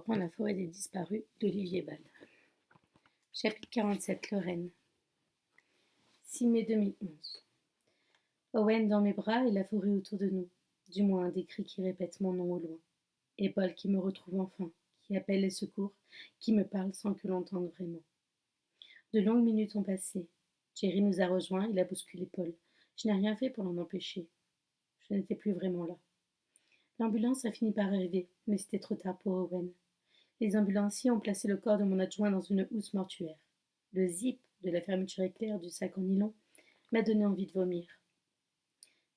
reprendre La forêt des disparus d'Olivier Ball. Chapitre 47, Lorraine. 6 mai 2011. Owen dans mes bras et la forêt autour de nous, du moins des cris qui répètent mon nom au loin. Et Paul qui me retrouve enfin, qui appelle les secours, qui me parle sans que l'entende vraiment. De longues minutes ont passé. Jerry nous a rejoints, il a bousculé Paul. Je n'ai rien fait pour l'en empêcher. Je n'étais plus vraiment là. L'ambulance a fini par arriver, mais c'était trop tard pour Owen. Les ambulanciers ont placé le corps de mon adjoint dans une housse mortuaire. Le zip de la fermeture éclair du sac en nylon m'a donné envie de vomir.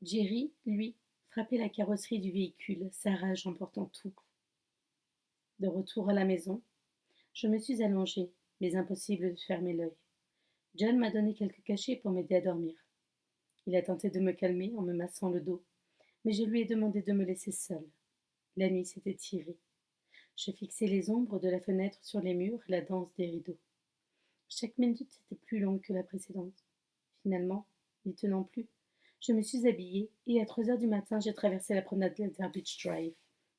Jerry, lui, frappait la carrosserie du véhicule, sa rage emportant tout. De retour à la maison, je me suis allongée, mais impossible de fermer l'œil. John m'a donné quelques cachets pour m'aider à dormir. Il a tenté de me calmer en me massant le dos, mais je lui ai demandé de me laisser seule. La nuit s'était tirée. Je fixais les ombres de la fenêtre sur les murs et la danse des rideaux. Chaque minute était plus longue que la précédente. Finalement, n'y tenant plus, je me suis habillée et à 3 heures du matin, j'ai traversé la promenade d'Inter Beach Drive,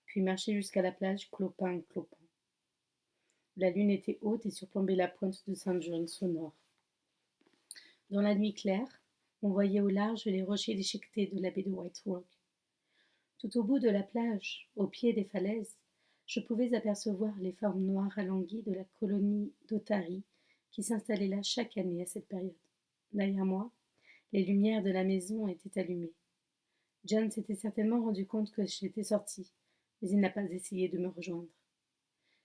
puis marché jusqu'à la plage, clopin. La lune était haute et surplombait la pointe de St. John's au nord. Dans la nuit claire, on voyait au large les rochers déchiquetés de la baie de White Rock. Tout au bout de la plage, au pied des falaises, je pouvais apercevoir les formes noires alanguies de la colonie d'Otarie qui s'installait là chaque année à cette période. Derrière moi, les lumières de la maison étaient allumées. John s'était certainement rendu compte que j'étais sortie, mais il n'a pas essayé de me rejoindre.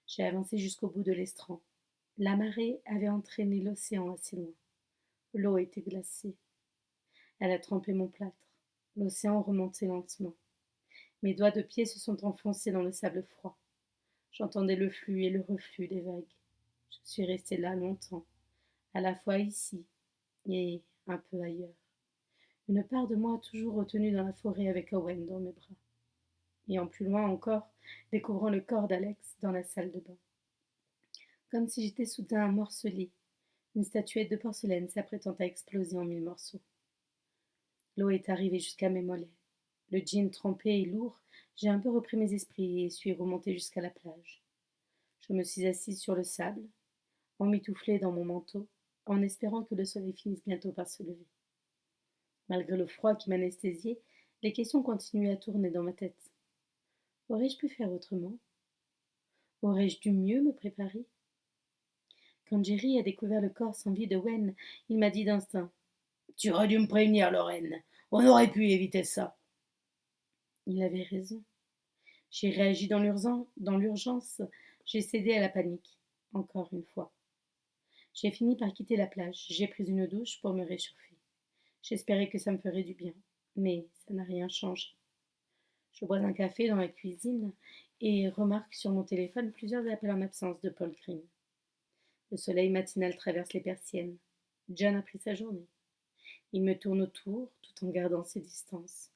J'ai avancé jusqu'au bout de l'estran. La marée avait entraîné l'océan assez loin. L'eau était glacée. Elle a trempé mon plâtre. L'océan remontait lentement. Mes doigts de pied se sont enfoncés dans le sable froid. J'entendais le flux et le reflux des vagues. Je suis restée là longtemps, à la fois ici et un peu ailleurs. Une part de moi toujours retenue dans la forêt avec Owen dans mes bras. Et en plus loin encore, découvrant le corps d'Alex dans la salle de bain. Comme si j'étais soudain morcelée, une statuette de porcelaine s'apprêtant à exploser en 1000 morceaux. L'eau est arrivée jusqu'à mes mollets. Le jean trempé et lourd, j'ai un peu repris mes esprits et suis remontée jusqu'à la plage. Je me suis assise sur le sable, emmitouflée dans mon manteau, en espérant que le soleil finisse bientôt par se lever. Malgré le froid qui m'anesthésiait, les questions continuaient à tourner dans ma tête. Aurais-je pu faire autrement? Aurais-je dû mieux me préparer? Quand Jerry a découvert le corps sans vie de Wen, il m'a dit d'instinct: « Tu aurais dû me prévenir, Lorraine. On aurait pu éviter ça. » Il avait raison. J'ai réagi dans l'urgence. J'ai cédé à la panique, encore une fois. J'ai fini par quitter la plage. J'ai pris une douche pour me réchauffer. J'espérais que ça me ferait du bien, mais ça n'a rien changé. Je bois un café dans la cuisine et remarque sur mon téléphone plusieurs appels en absence de Paul Green. Le soleil matinal traverse les persiennes. John a pris sa journée. Il me tourne autour tout en gardant ses distances.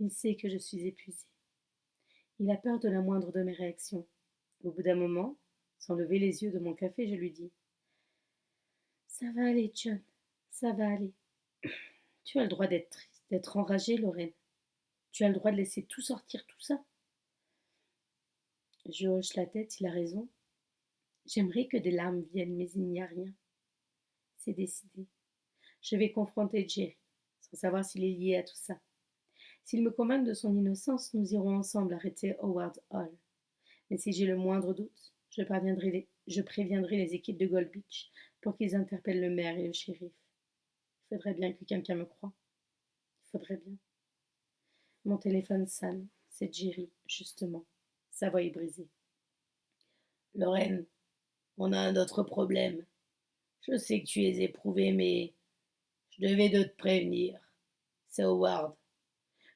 Il sait que je suis épuisée. Il a peur de la moindre de mes réactions. Au bout d'un moment, sans lever les yeux de mon café, je lui dis: « Ça va aller, John, ça va aller. Tu as le droit d'être triste, d'être enragée, Lorraine. Tu as le droit de laisser tout sortir, tout ça. » Je hoche la tête, il a raison. J'aimerais que des larmes viennent, mais il n'y a rien. C'est décidé. Je vais confronter Jerry, sans savoir s'il est lié à tout ça. S'il me convainc de son innocence, nous irons ensemble arrêter Howard Hall. Mais si j'ai le moindre doute, je préviendrai les équipes de Gold Beach pour qu'ils interpellent le maire et le shérif. Il faudrait bien que quelqu'un me croie. Il faudrait bien. Mon téléphone sonne. C'est Jerry, justement. Sa voix est brisée. « Lorraine, on a un autre problème. Je sais que tu es éprouvée, mais je devais de te prévenir. C'est Howard.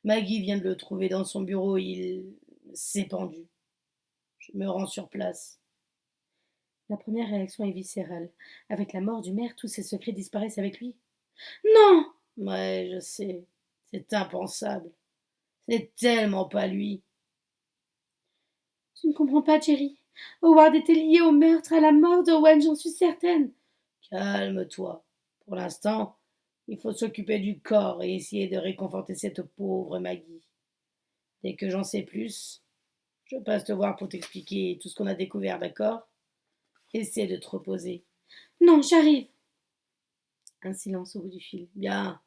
Maggie vient de le trouver dans son bureau, il s'est pendu. Je me rends sur place. » La première réaction est viscérale. Avec la mort du maire, tous ses secrets disparaissent avec lui. Non! Ouais, je sais. C'est impensable. C'est tellement pas lui. Tu ne comprends pas, Jerry. Howard était lié au meurtre, à la mort d'Owen, j'en suis certaine. Calme-toi. Pour l'instant, il faut s'occuper du corps et essayer de réconforter cette pauvre Maggie. Dès que j'en sais plus, Je passe te voir pour t'expliquer tout ce qu'on a découvert, d'accord? Essaie de te reposer. Non, j'arrive. Un silence au bout du fil. Bien,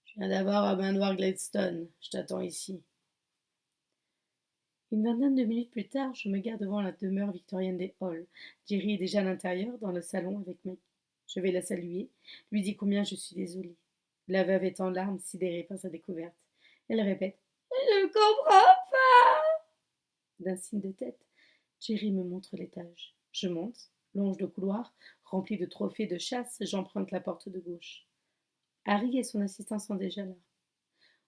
je viens d'avoir Robin Noir Gladstone. Je t'attends ici. Une vingtaine de minutes plus tard, je me gare devant la demeure victorienne des Halls. Jerry est déjà à l'intérieur, dans le salon, avec Maggie. Je vais la saluer, lui dis combien je suis désolée. La veuve est en larmes, sidérée par sa découverte. Elle répète Je comprends pas. D'un signe de tête, Jerry me montre l'étage. Je monte, longe le couloir, rempli de trophées de chasse, j'emprunte la porte de gauche. Harry et son assistant sont déjà là.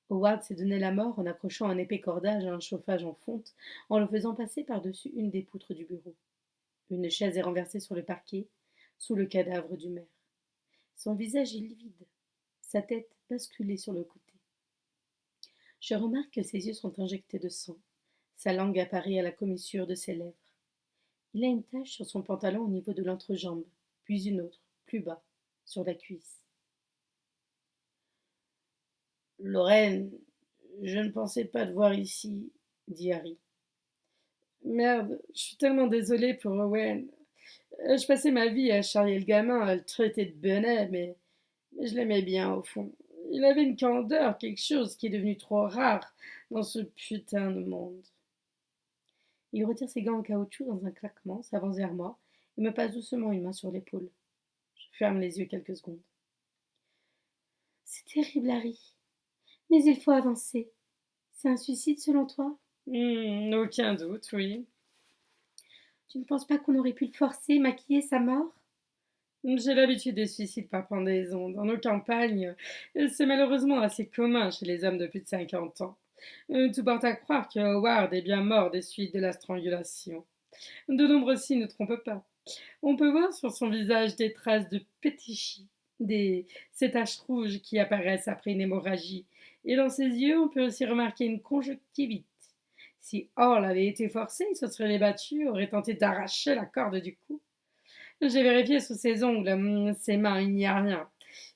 Howard s'est donné la mort en accrochant un épais cordage à un chauffage en fonte, en le faisant passer par-dessus une des poutres du bureau. Une chaise est renversée sur le parquet, sous le cadavre du maire. Son visage est livide, sa tête basculée sur le côté. Je remarque que ses yeux sont injectés de sang. Sa langue apparaît à la commissure de ses lèvres. Il a une tache sur son pantalon au niveau de l'entrejambe, puis une autre, plus bas, sur la cuisse. Lorraine, je ne pensais pas te voir ici, dit Harry. Merde, je suis tellement désolée pour Owen. Je passais ma vie à charrier le gamin, à le traiter de benet, mais je l'aimais bien au fond. Il avait une candeur, quelque chose qui est devenu trop rare dans ce putain de monde. Il retire ses gants en caoutchouc dans un claquement, s'avance vers moi et me passe doucement une main sur l'épaule. Je ferme les yeux quelques secondes. C'est terrible, Harry. Mais il faut avancer. C'est un suicide selon toi? Aucun doute, oui. Tu ne penses pas qu'on aurait pu le forcer, maquiller sa mort? J'ai l'habitude des suicides par pendaison. Dans nos campagnes, c'est malheureusement assez commun chez les hommes de plus de 50 ans. Tout porte à croire que Howard est bien mort des suites de la strangulation. De nombreux signes ne trompent pas. On peut voir sur son visage des traces de pétichis, ces taches rouges qui apparaissent après une hémorragie. Et dans ses yeux, on peut aussi remarquer une conjonctivite. Si Hall avait été forcé, il se serait débattu, aurait tenté d'arracher la corde du cou. J'ai vérifié sous ses ongles, ses mains, il n'y a rien.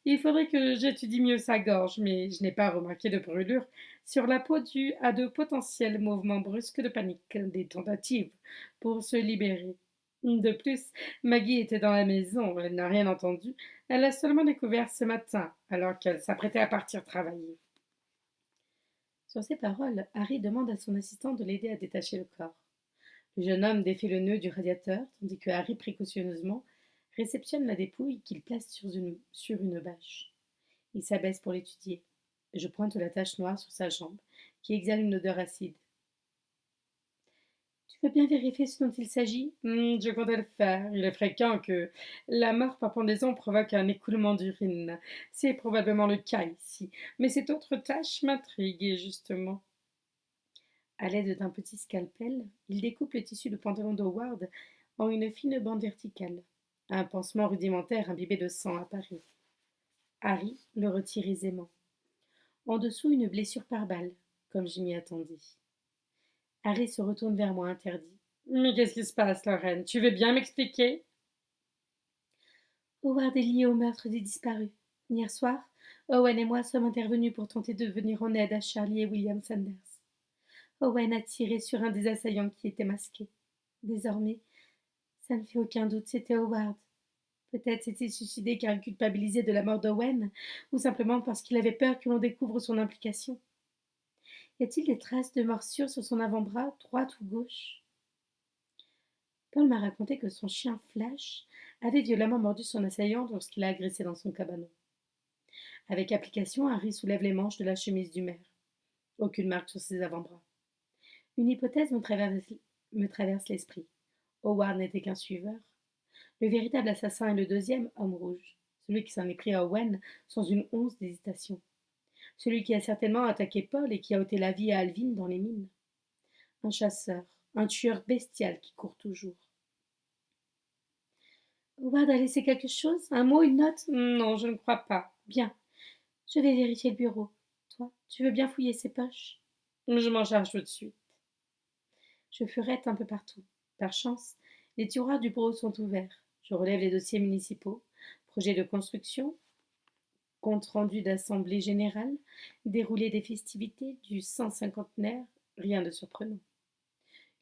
Il faudrait que j'étudie mieux sa gorge, mais je n'ai pas remarqué de brûlure sur la peau due à de potentiels mouvements brusques de panique, des tentatives pour se libérer. De plus, Maggie était dans la maison, elle n'a rien entendu, elle l'a seulement découvert ce matin, alors qu'elle s'apprêtait à partir travailler. Sur ces paroles, Harry demande à son assistant de l'aider à détacher le corps. Le jeune homme défait le nœud du radiateur, tandis que Harry précautionneusement réceptionne la dépouille qu'il place sur une bâche. Il s'abaisse pour l'étudier. Je pointe la tache noire sur sa jambe, qui exhale une odeur acide. Tu veux bien vérifier ce dont il s'agit? Je comptais le faire. Il est fréquent que la mort par pendaison provoque un écoulement d'urine. C'est probablement le cas ici. Mais cette autre tâche m'intrigue, justement. À l'aide d'un petit scalpel, il découpe le tissu de pantalon d'Howard en une fine bande verticale. Un pansement rudimentaire imbibé de sang apparaît. Harry le retire aisément. En dessous, une blessure par balle, comme je m'y attendais. Harry se retourne vers moi interdit. Mais qu'est-ce qui se passe, Lorraine? Tu veux bien m'expliquer? Howard est lié au meurtre des disparus. Hier soir, Owen et moi sommes intervenus pour tenter de venir en aide à Charlie et William Sanders. Owen a tiré sur un des assaillants qui était masqué. Désormais, ça ne fait aucun doute, c'était Howard. Peut-être s'est-il suicidé car il culpabilisait de la mort d'Owen, ou simplement parce qu'il avait peur que l'on découvre son implication. Y a-t-il des traces de morsures sur son avant-bras, droite ou gauche? Paul m'a raconté que son chien Flash avait violemment mordu son assaillant lorsqu'il l'a agressé dans son cabanon. Avec application, Harry soulève les manches de la chemise du maire. Aucune marque sur ses avant-bras. Une hypothèse me traverse l'esprit. Howard n'était qu'un suiveur. Le véritable assassin est le deuxième homme rouge, celui qui s'en est pris à Owen sans une once d'hésitation. Celui qui a certainement attaqué Paul et qui a ôté la vie à Alvin dans les mines. Un chasseur, un tueur bestial qui court toujours. Howard a laissé quelque chose? Un mot, une note? Non, je ne crois pas. Bien. Je vais vérifier le bureau. Toi, tu veux bien fouiller ses poches? Je m'en charge tout de suite. Je furette un peu partout. Par chance, les tiroirs du bureau sont ouverts. Je relève les dossiers municipaux, projets de construction, compte rendu d'assemblée générale, déroulé des festivités du 150aire, rien de surprenant.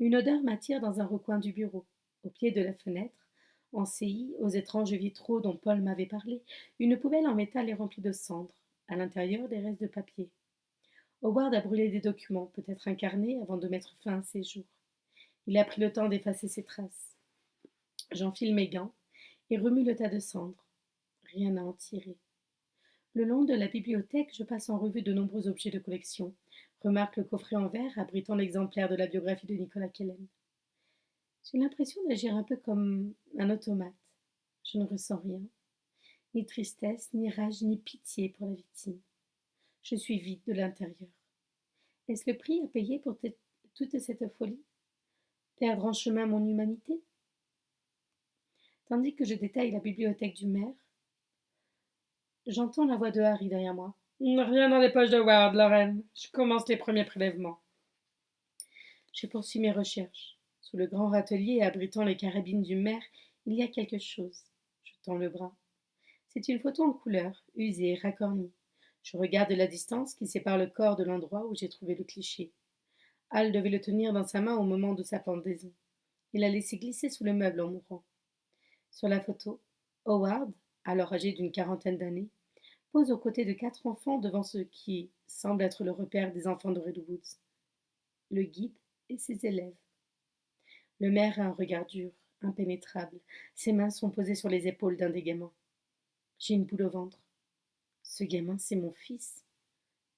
Une odeur m'attire dans un recoin du bureau. Au pied de la fenêtre, en CI, aux étranges vitraux dont Paul m'avait parlé, une poubelle en métal est remplie de cendres. À l'intérieur, des restes de papier. Howard a brûlé des documents, peut-être incarnés, avant de mettre fin à ses jours. Il a pris le temps d'effacer ses traces. J'enfile mes gants et remue le tas de cendres. Rien à en tirer. Le long de la bibliothèque, je passe en revue de nombreux objets de collection, remarque le coffret en verre abritant l'exemplaire de la biographie de Nicolas Kellen. J'ai l'impression d'agir un peu comme un automate. Je ne ressens rien, ni tristesse, ni rage, ni pitié pour la victime. Je suis vide de l'intérieur. Est-ce le prix à payer pour toute cette folie? Perdre en chemin mon humanité? Tandis que je détaille la bibliothèque du maire, j'entends la voix de Harry derrière moi. Rien dans les poches de Ward, Lorraine. Je commence les premiers prélèvements. Je poursuis mes recherches. Sous le grand râtelier abritant les carabines du maire, il y a quelque chose. Je tends le bras. C'est une photo en couleur, usée, racornie. Je regarde la distance qui sépare le corps de l'endroit où j'ai trouvé le cliché. Hal devait le tenir dans sa main au moment de sa pendaison. Il l'a laissé glisser sous le meuble en mourant. Sur la photo, Howard, alors âgé d'une quarantaine d'années, pose aux côtés de 4 enfants devant ce qui semble être le repère des enfants de Redwoods. Le guide et ses élèves. Le maire a un regard dur, impénétrable. Ses mains sont posées sur les épaules d'un des gamins. J'ai une boule au ventre. Ce gamin, c'est mon fils.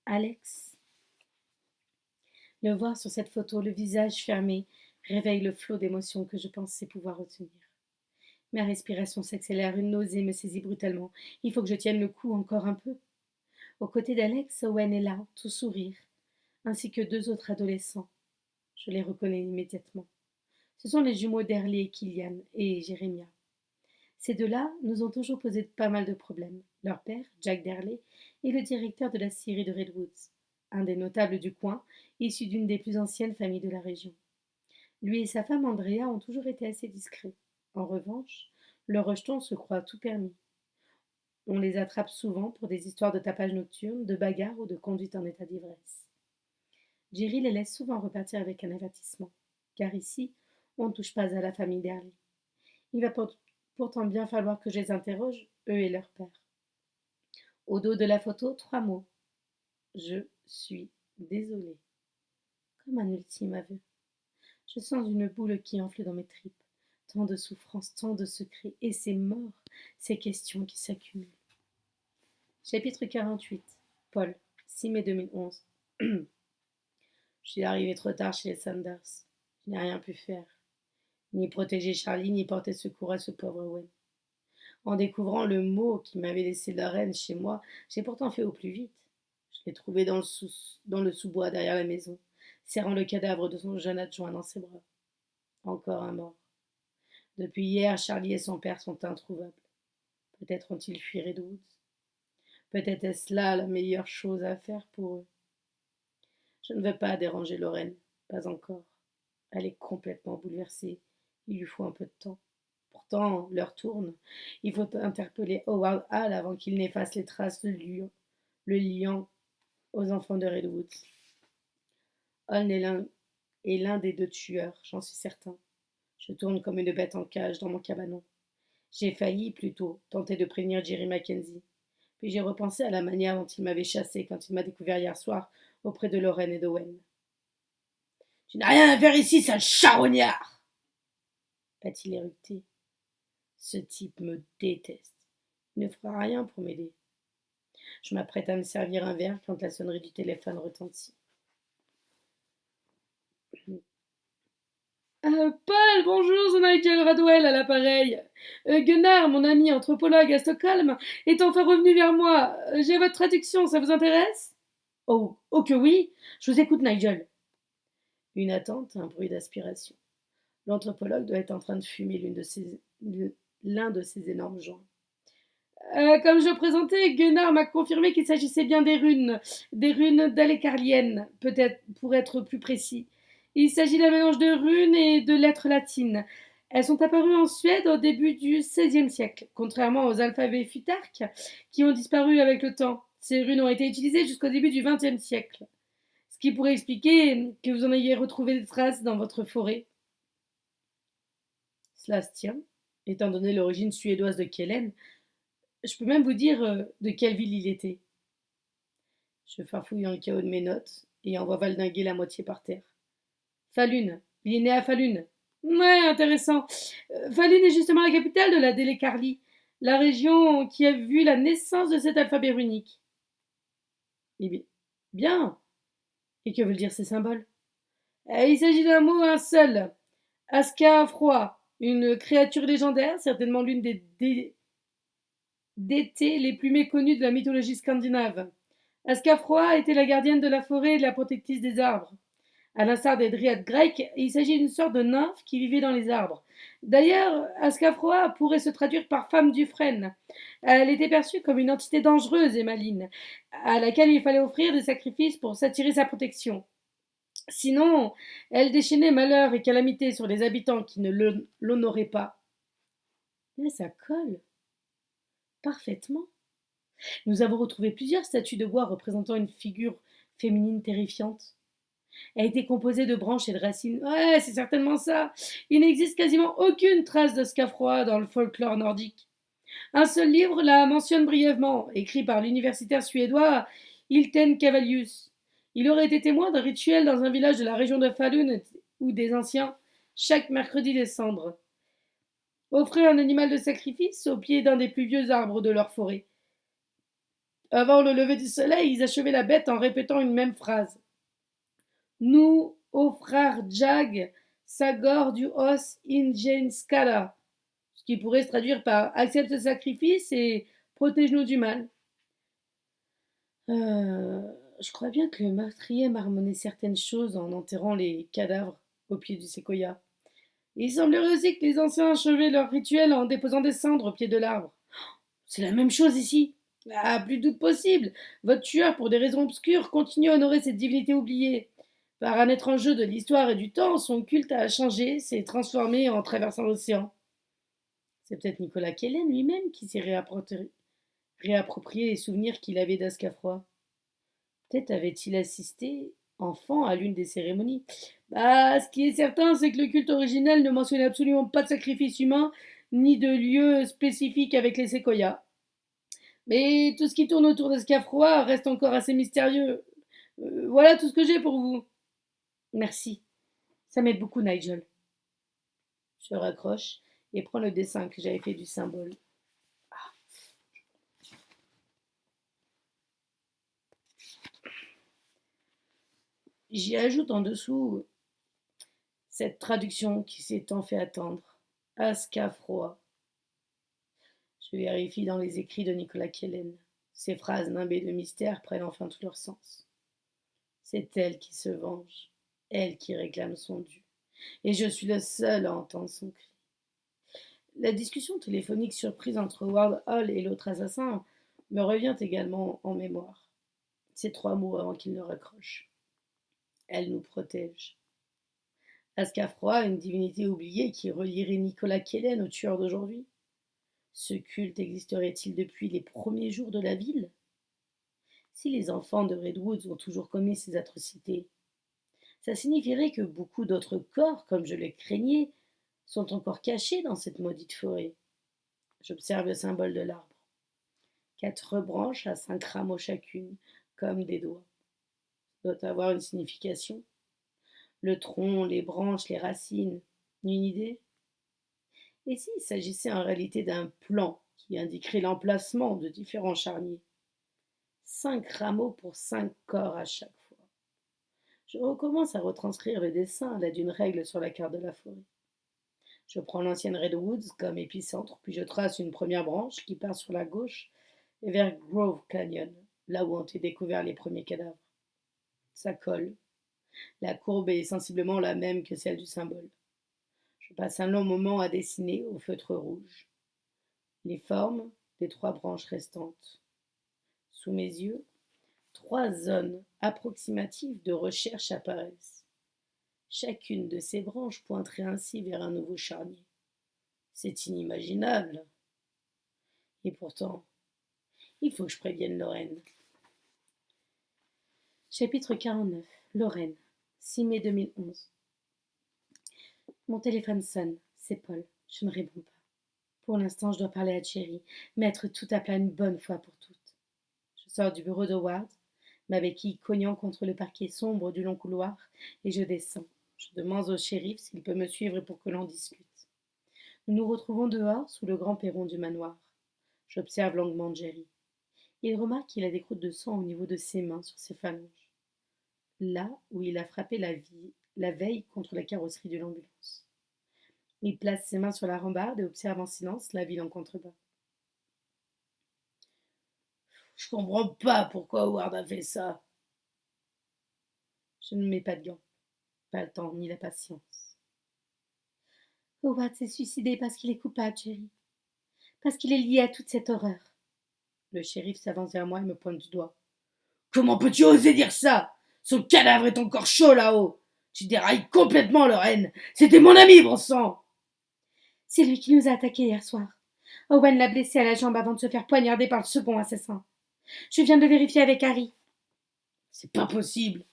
Alex. Le voir sur cette photo, le visage fermé, réveille le flot d'émotions que je pensais pouvoir retenir. Ma respiration s'accélère, une nausée me saisit brutalement. Il faut que je tienne le coup encore un peu. Aux côtés d'Alex, Owen est là, tout sourire, ainsi que 2 autres adolescents. Je les reconnais immédiatement. Ce sont les jumeaux Derley, Killian et Jérémia. Ces 2-là nous ont toujours posé pas mal de problèmes. Leur père, Jack Derley, est le directeur de la scierie de Redwoods, un des notables du coin, issu d'une des plus anciennes familles de la région. Lui et sa femme Andrea ont toujours été assez discrets. En revanche, leurs rejetons se croient tout permis. On les attrape souvent pour des histoires de tapage nocturne, de bagarres ou de conduite en état d'ivresse. Jerry les laisse souvent repartir avec un avertissement, car ici, on ne touche pas à la famille Derley. Il va pourtant bien falloir que je les interroge, eux et leur père. Au dos de la photo, 3 mots. Je suis désolée. Comme un ultime aveu. Je sens une boule qui enfle dans mes tripes. Tant de souffrances, tant de secrets, et ces morts, ces questions qui s'accumulent. Chapitre 48. Paul, 6 mai 2011. Je suis arrivé trop tard chez les Sanders. Je n'ai rien pu faire. Ni protéger Charlie, ni porter secours à ce pauvre Owen. En découvrant le mot qui m'avait laissé Lorraine chez moi, j'ai pourtant fait au plus vite. Je l'ai trouvé dans le sous-bois derrière la maison, serrant le cadavre de son jeune adjoint dans ses bras. Encore un mort. Depuis hier, Charlie et son père sont introuvables. Peut-être ont-ils fui Redwoods. Peut-être est-ce là la meilleure chose à faire pour eux. Je ne veux pas déranger Lorraine, pas encore. Elle est complètement bouleversée. Il lui faut un peu de temps. Pourtant, l'heure tourne. Il faut interpeller Howard Hall avant qu'il n'efface les traces de le liant aux enfants de Redwoods. Hall est l'un des 2 tueurs, j'en suis certain. Je tourne comme une bête en cage dans mon cabanon. J'ai failli, plutôt, tenter de prévenir Jerry Mackenzie. Puis j'ai repensé à la manière dont il m'avait chassé quand il m'a découvert hier soir auprès de Lorraine et d'Owen. « Tu n'as rien à faire ici, sale charognard !» a-t-il éructé. Ce type me déteste. Il ne fera rien pour m'aider. Je m'apprête à me servir un verre quand la sonnerie du téléphone retentit. Paul, bonjour, c'est Nigel Radwell à l'appareil. Gunnar, mon ami anthropologue à Stockholm, est enfin revenu vers moi. J'ai votre traduction, ça vous intéresse? Oh que oui, je vous écoute, Nigel. Une attente, un bruit d'aspiration. L'anthropologue doit être en train de fumer l'un de ses énormes joints. Comme je présentais, Gunnar m'a confirmé qu'il s'agissait bien des runes d'Alecarlienne, peut-être pour être plus précis. Il s'agit d'un mélange de runes et de lettres latines. Elles sont apparues en Suède au début du XVIe siècle, contrairement aux alphabets futharques qui ont disparu avec le temps. Ces runes ont été utilisées jusqu'au début du XXe siècle. ce qui pourrait expliquer que vous en ayez retrouvé des traces dans votre forêt. Cela se tient, étant donné l'origine suédoise de Kellen. Je peux même vous dire de quelle ville il était. Je farfouille dans le chaos de mes notes et envoie valdinguer la moitié par terre. Falun. Il est né à Falun. Ouais, intéressant. Falun est justement la capitale de la Délécarlie, la région qui a vu la naissance de cet alphabet runique. Eh bien, bien. Et que veulent dire ces symboles? Il s'agit d'un mot, un seul. Aska froid, une créature légendaire, certainement l'une des détés les plus méconnues de la mythologie scandinave. Aska froid était la gardienne de la forêt et de la protectrice des arbres. À l'instar des dryades grecques, il s'agit d'une sorte de nymphe qui vivait dans les arbres. D'ailleurs, Askafroa pourrait se traduire par femme du frêne. Elle était perçue comme une entité dangereuse et maligne, à laquelle il fallait offrir des sacrifices pour s'attirer sa protection. Sinon, elle déchaînait malheur et calamité sur les habitants qui ne l'honoraient pas. Mais ça colle parfaitement. Nous avons retrouvé plusieurs statues de bois représentant une figure féminine terrifiante. Elle était composée de branches et de racines. Ouais, c'est certainement ça. Il n'existe quasiment aucune trace de Skafroa dans le folklore nordique. Un seul livre la mentionne brièvement, écrit par l'universitaire suédois Hilten Cavalius. Il aurait été témoin d'un rituel dans un village de la région de Falun où des anciens, chaque mercredi des cendres, offraient un animal de sacrifice au pied d'un des plus vieux arbres de leur forêt. Avant le lever du soleil, ils achevaient la bête en répétant une même phrase. Nous, ô frère Jag, Sagor du Os Ingen Skala, ce qui pourrait se traduire par accepte ce sacrifice et protège-nous du mal. Je crois bien que le meurtrier marmonnait certaines choses en enterrant les cadavres au pied du séquoia. Il semblerait aussi que les anciens achevaient leur rituel en déposant des cendres au pied de l'arbre. C'est la même chose ici. Ah, plus de doute possible. Votre tueur, pour des raisons obscures, continue à honorer cette divinité oubliée. Par un étrange jeu de l'histoire et du temps, son culte a changé, s'est transformé en traversant l'océan. C'est peut-être Nicolas Kellen lui-même qui s'est réapproprié les souvenirs qu'il avait d'Ascafroy. Peut-être avait-il assisté, enfant, à l'une des cérémonies. Ce qui est certain, c'est que le culte originel ne mentionnait absolument pas de sacrifice humain, ni de lieu spécifique avec les séquoias. Mais tout ce qui tourne autour d'Ascafroy reste encore assez mystérieux. Voilà tout ce que j'ai pour vous. Merci. Ça m'aide beaucoup, Nigel. Je raccroche et prends le dessin que j'avais fait du symbole. J'y ajoute en dessous cette traduction qui s'est tant fait attendre. Ascafroa. Je vérifie dans les écrits de Nicolas Kellen. Ces phrases nimbées de mystère prennent enfin tout leur sens. C'est elle qui se venge, elle qui réclame son dû. Et je suis le seul à entendre son cri. La discussion téléphonique surprise entre Ward Hall et l'autre assassin me revient également en mémoire. Ces 3 mots avant qu'il ne raccroche. Elle nous protège. Ascafroa, une divinité oubliée qui relierait Nicolas Kellen au tueur d'aujourd'hui. Ce culte existerait-il depuis les premiers jours de la ville? Si les enfants de Redwoods ont toujours commis ces atrocités, ça signifierait que beaucoup d'autres corps, comme je le craignais, sont encore cachés dans cette maudite forêt. J'observe le symbole de l'arbre. 4 branches à 5 rameaux chacune, comme des doigts. Ça doit avoir une signification. Le tronc, les branches, les racines. Une idée? Et s'il s'agissait en réalité d'un plan qui indiquerait l'emplacement de différents charniers? 5 rameaux pour 5 corps à chaque fois. Je recommence à retranscrire le dessin à l'aide d'une règle sur la carte de la forêt. Je prends l'ancienne Redwoods comme épicentre, puis je trace une première branche qui part sur la gauche et vers Grove Canyon, là où ont été découverts les premiers cadavres. Ça colle. La courbe est sensiblement la même que celle du symbole. Je passe un long moment à dessiner au feutre rouge les formes des 3 branches restantes. Sous mes yeux, 3 zones approximatives de recherche apparaissent. Chacune de ces branches pointerait ainsi vers un nouveau charnier. C'est inimaginable. Et pourtant, il faut que je prévienne Lorraine. Chapitre 49. Lorraine, 6 mai 2011. Mon téléphone sonne, c'est Paul. Je ne réponds pas. Pour l'instant, je dois parler à Jerry, mettre tout à plat une bonne fois pour toutes. Je sors du bureau d'Howard, ma béquille cognant contre le parquet sombre du long couloir, et je descends. Je demande au shérif s'il peut me suivre pour que l'on discute. Nous nous retrouvons dehors, sous le grand perron du manoir. J'observe longuement Jerry. Il remarque qu'il a des croûtes de sang au niveau de ses mains, sur ses phalanges, là où il a frappé la veille contre la carrosserie de l'ambulance. Il place ses mains sur la rambarde et observe en silence la ville en contrebas. Je comprends pas pourquoi Howard a fait ça. Je ne mets pas de gants. Pas le temps ni la patience. Howard s'est suicidé parce qu'il est coupable, Jerry. Parce qu'il est lié à toute cette horreur. Le shérif s'avance vers moi et me pointe du doigt. Comment peux-tu oser dire ça? Son cadavre est encore chaud là-haut. Tu dérailles complètement, Lorraine. C'était mon ami, bon sang. C'est lui qui nous a attaqués hier soir. Owen l'a blessé à la jambe avant de se faire poignarder par le second assassin. Je viens de le vérifier avec Harry. C'est pas possible.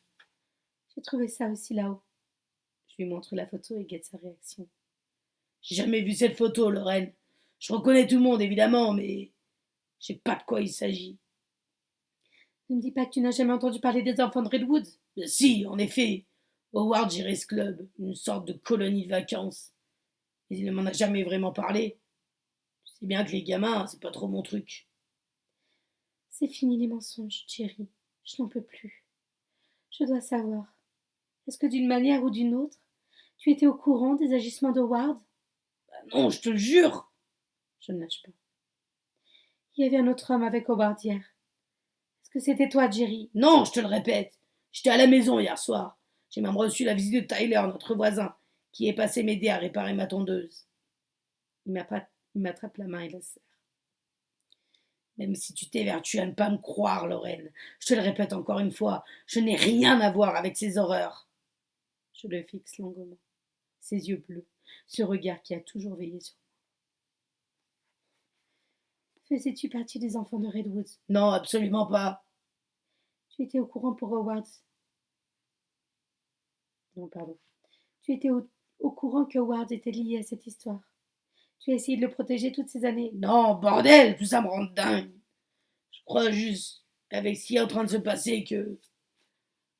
J'ai trouvé ça aussi là-haut. Je lui montre la photo et guette sa réaction. J'ai jamais vu cette photo, Lorraine. Je reconnais tout le monde, évidemment, mais je sais pas de quoi il s'agit. Ne me dis pas que tu n'as jamais entendu parler des enfants de Redwood. Si, en effet. Howard Giris Club, une sorte de colonie de vacances. Mais il ne m'en a jamais vraiment parlé. Tu sais bien que les gamins, c'est pas trop mon truc. C'est fini les mensonges, Jerry. Je n'en peux plus. Je dois savoir. Est-ce que d'une manière ou d'une autre, tu étais au courant des agissements d'Howard? Non, je te le jure. Je ne lâche pas. Il y avait un autre homme avec Howard hier. Est-ce que c'était toi, Jerry? Non, je te le répète. J'étais à la maison hier soir. J'ai même reçu la visite de Tyler, notre voisin, qui est passé m'aider à réparer ma tondeuse. Il m'attrape la main et la serre. Même si tu t'évertues à ne pas me croire, Lorraine, je te le répète encore une fois, je n'ai rien à voir avec ces horreurs. Je le fixe longuement, ses yeux bleus, ce regard qui a toujours veillé sur moi. Faisais-tu partie des enfants de Redwood? Non, absolument pas. Tu étais au courant pour Howard? Non, pardon. Tu étais au courant que Howard était lié à cette histoire? Tu as essayé de le protéger toutes ces années? Non, bordel, tout ça me rend dingue. Je crois juste, avec ce qui est en train de se passer, que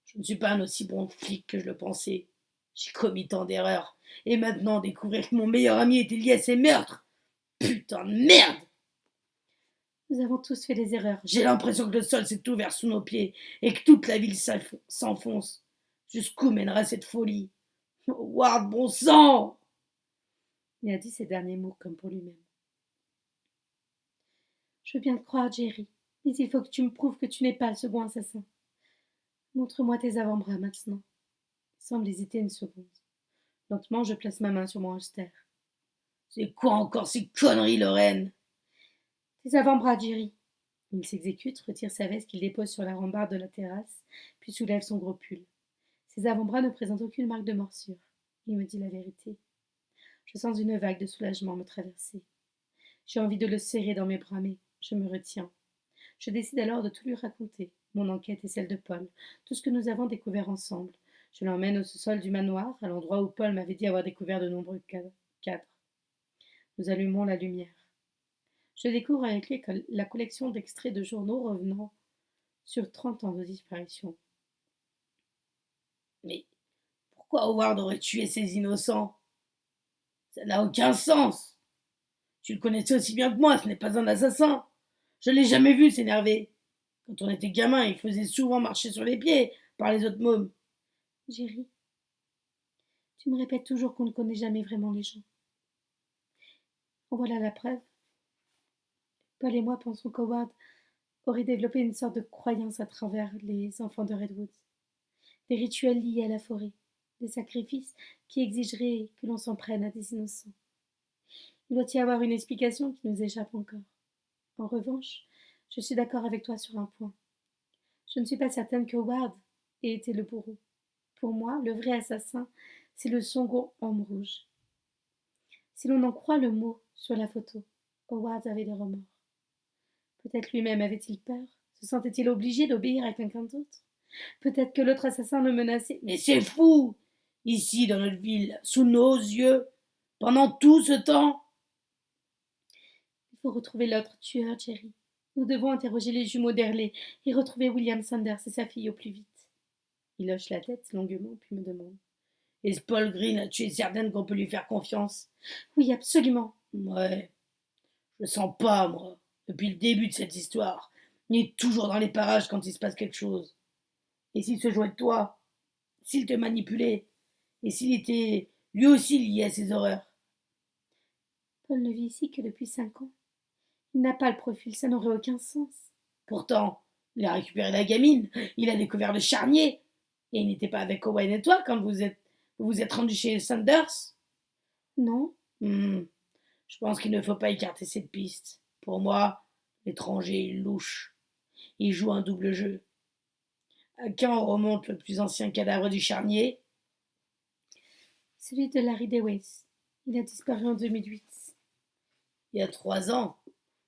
je ne suis pas un aussi bon flic que je le pensais. J'ai commis tant d'erreurs. Et maintenant, découvrir que mon meilleur ami était lié à ces meurtres. Putain de merde! Nous avons tous fait des erreurs. J'ai l'impression que le sol s'est ouvert sous nos pieds et que toute la ville s'enfonce. Jusqu'où mènera cette folie? Ward, bon sang! Il a dit ces derniers mots comme pour lui-même. Je veux bien te croire, Jerry, mais il faut que tu me prouves que tu n'es pas le second assassin. Montre-moi tes avant-bras maintenant. Il semble hésiter une seconde. Lentement, je place ma main sur mon holster. C'est quoi encore ces conneries, Lorraine? Tes avant-bras, Jerry. Il s'exécute, retire sa veste qu'il dépose sur la rambarde de la terrasse, puis soulève son gros pull. Ses avant-bras ne présentent aucune marque de morsure. Il me dit la vérité. Je sens une vague de soulagement me traverser. J'ai envie de le serrer dans mes bras, mais je me retiens. Je décide alors de tout lui raconter, mon enquête et celle de Paul, tout ce que nous avons découvert ensemble. Je l'emmène au sous-sol du manoir, à l'endroit où Paul m'avait dit avoir découvert de nombreux cadres. Nous allumons la lumière. Je découvre avec lui la collection d'extraits de journaux revenant sur 30 ans de disparition. Mais pourquoi Howard aurait tué ces innocents? Ça n'a aucun sens. Tu le connaissais aussi bien que moi, ce n'est pas un assassin. Je ne l'ai jamais vu s'énerver. Quand on était gamin, il faisait souvent marcher sur les pieds par les autres mômes. Jerry, tu me répètes toujours qu'on ne connaît jamais vraiment les gens. En voilà la preuve. Paul et moi pensons qu'Howard aurait développé une sorte de croyance à travers les enfants de Redwood. Des rituels liés à la forêt, des sacrifices qui exigeraient que l'on s'en prenne à des innocents. Il doit y avoir une explication qui nous échappe encore. En revanche, je suis d'accord avec toi sur un point. Je ne suis pas certaine que Howard ait été le bourreau. Pour moi, le vrai assassin, c'est le second homme rouge. Si l'on en croit le mot sur la photo, Howard avait des remords. Peut-être lui-même avait-il peur? Se sentait-il obligé d'obéir à quelqu'un d'autre? Peut-être que l'autre assassin le menaçait. Mais c'est fou! Ici, dans notre ville, sous nos yeux, pendant tout ce temps. Il faut retrouver l'autre tueur, Jerry. Nous devons interroger les jumeaux d'Herley et retrouver William Sanders et sa fille au plus vite. Il hoche la tête longuement, puis me demande. Est-ce Paul Green, tu es certaine qu'on peut lui faire confiance? Oui, absolument. Ouais, je le sens pas, moi. Depuis le début de cette histoire, il est toujours dans les parages quand il se passe quelque chose. Et s'il se jouait de toi? S'il te manipulait? Et s'il était lui aussi lié à ces horreurs? Paul ne vit ici que depuis 5 ans. Il n'a pas le profil, ça n'aurait aucun sens. Pourtant, il a récupéré la gamine, il a découvert le charnier. Et il n'était pas avec Owen et toi quand vous êtes rendu chez Sanders? Non. Je pense qu'il ne faut pas écarter cette piste. Pour moi, l'étranger est louche. Il joue un double jeu. À quand remonte le plus ancien cadavre du charnier? Celui de Larry Dewey. Il a disparu en 2008. Il y a 3 ans,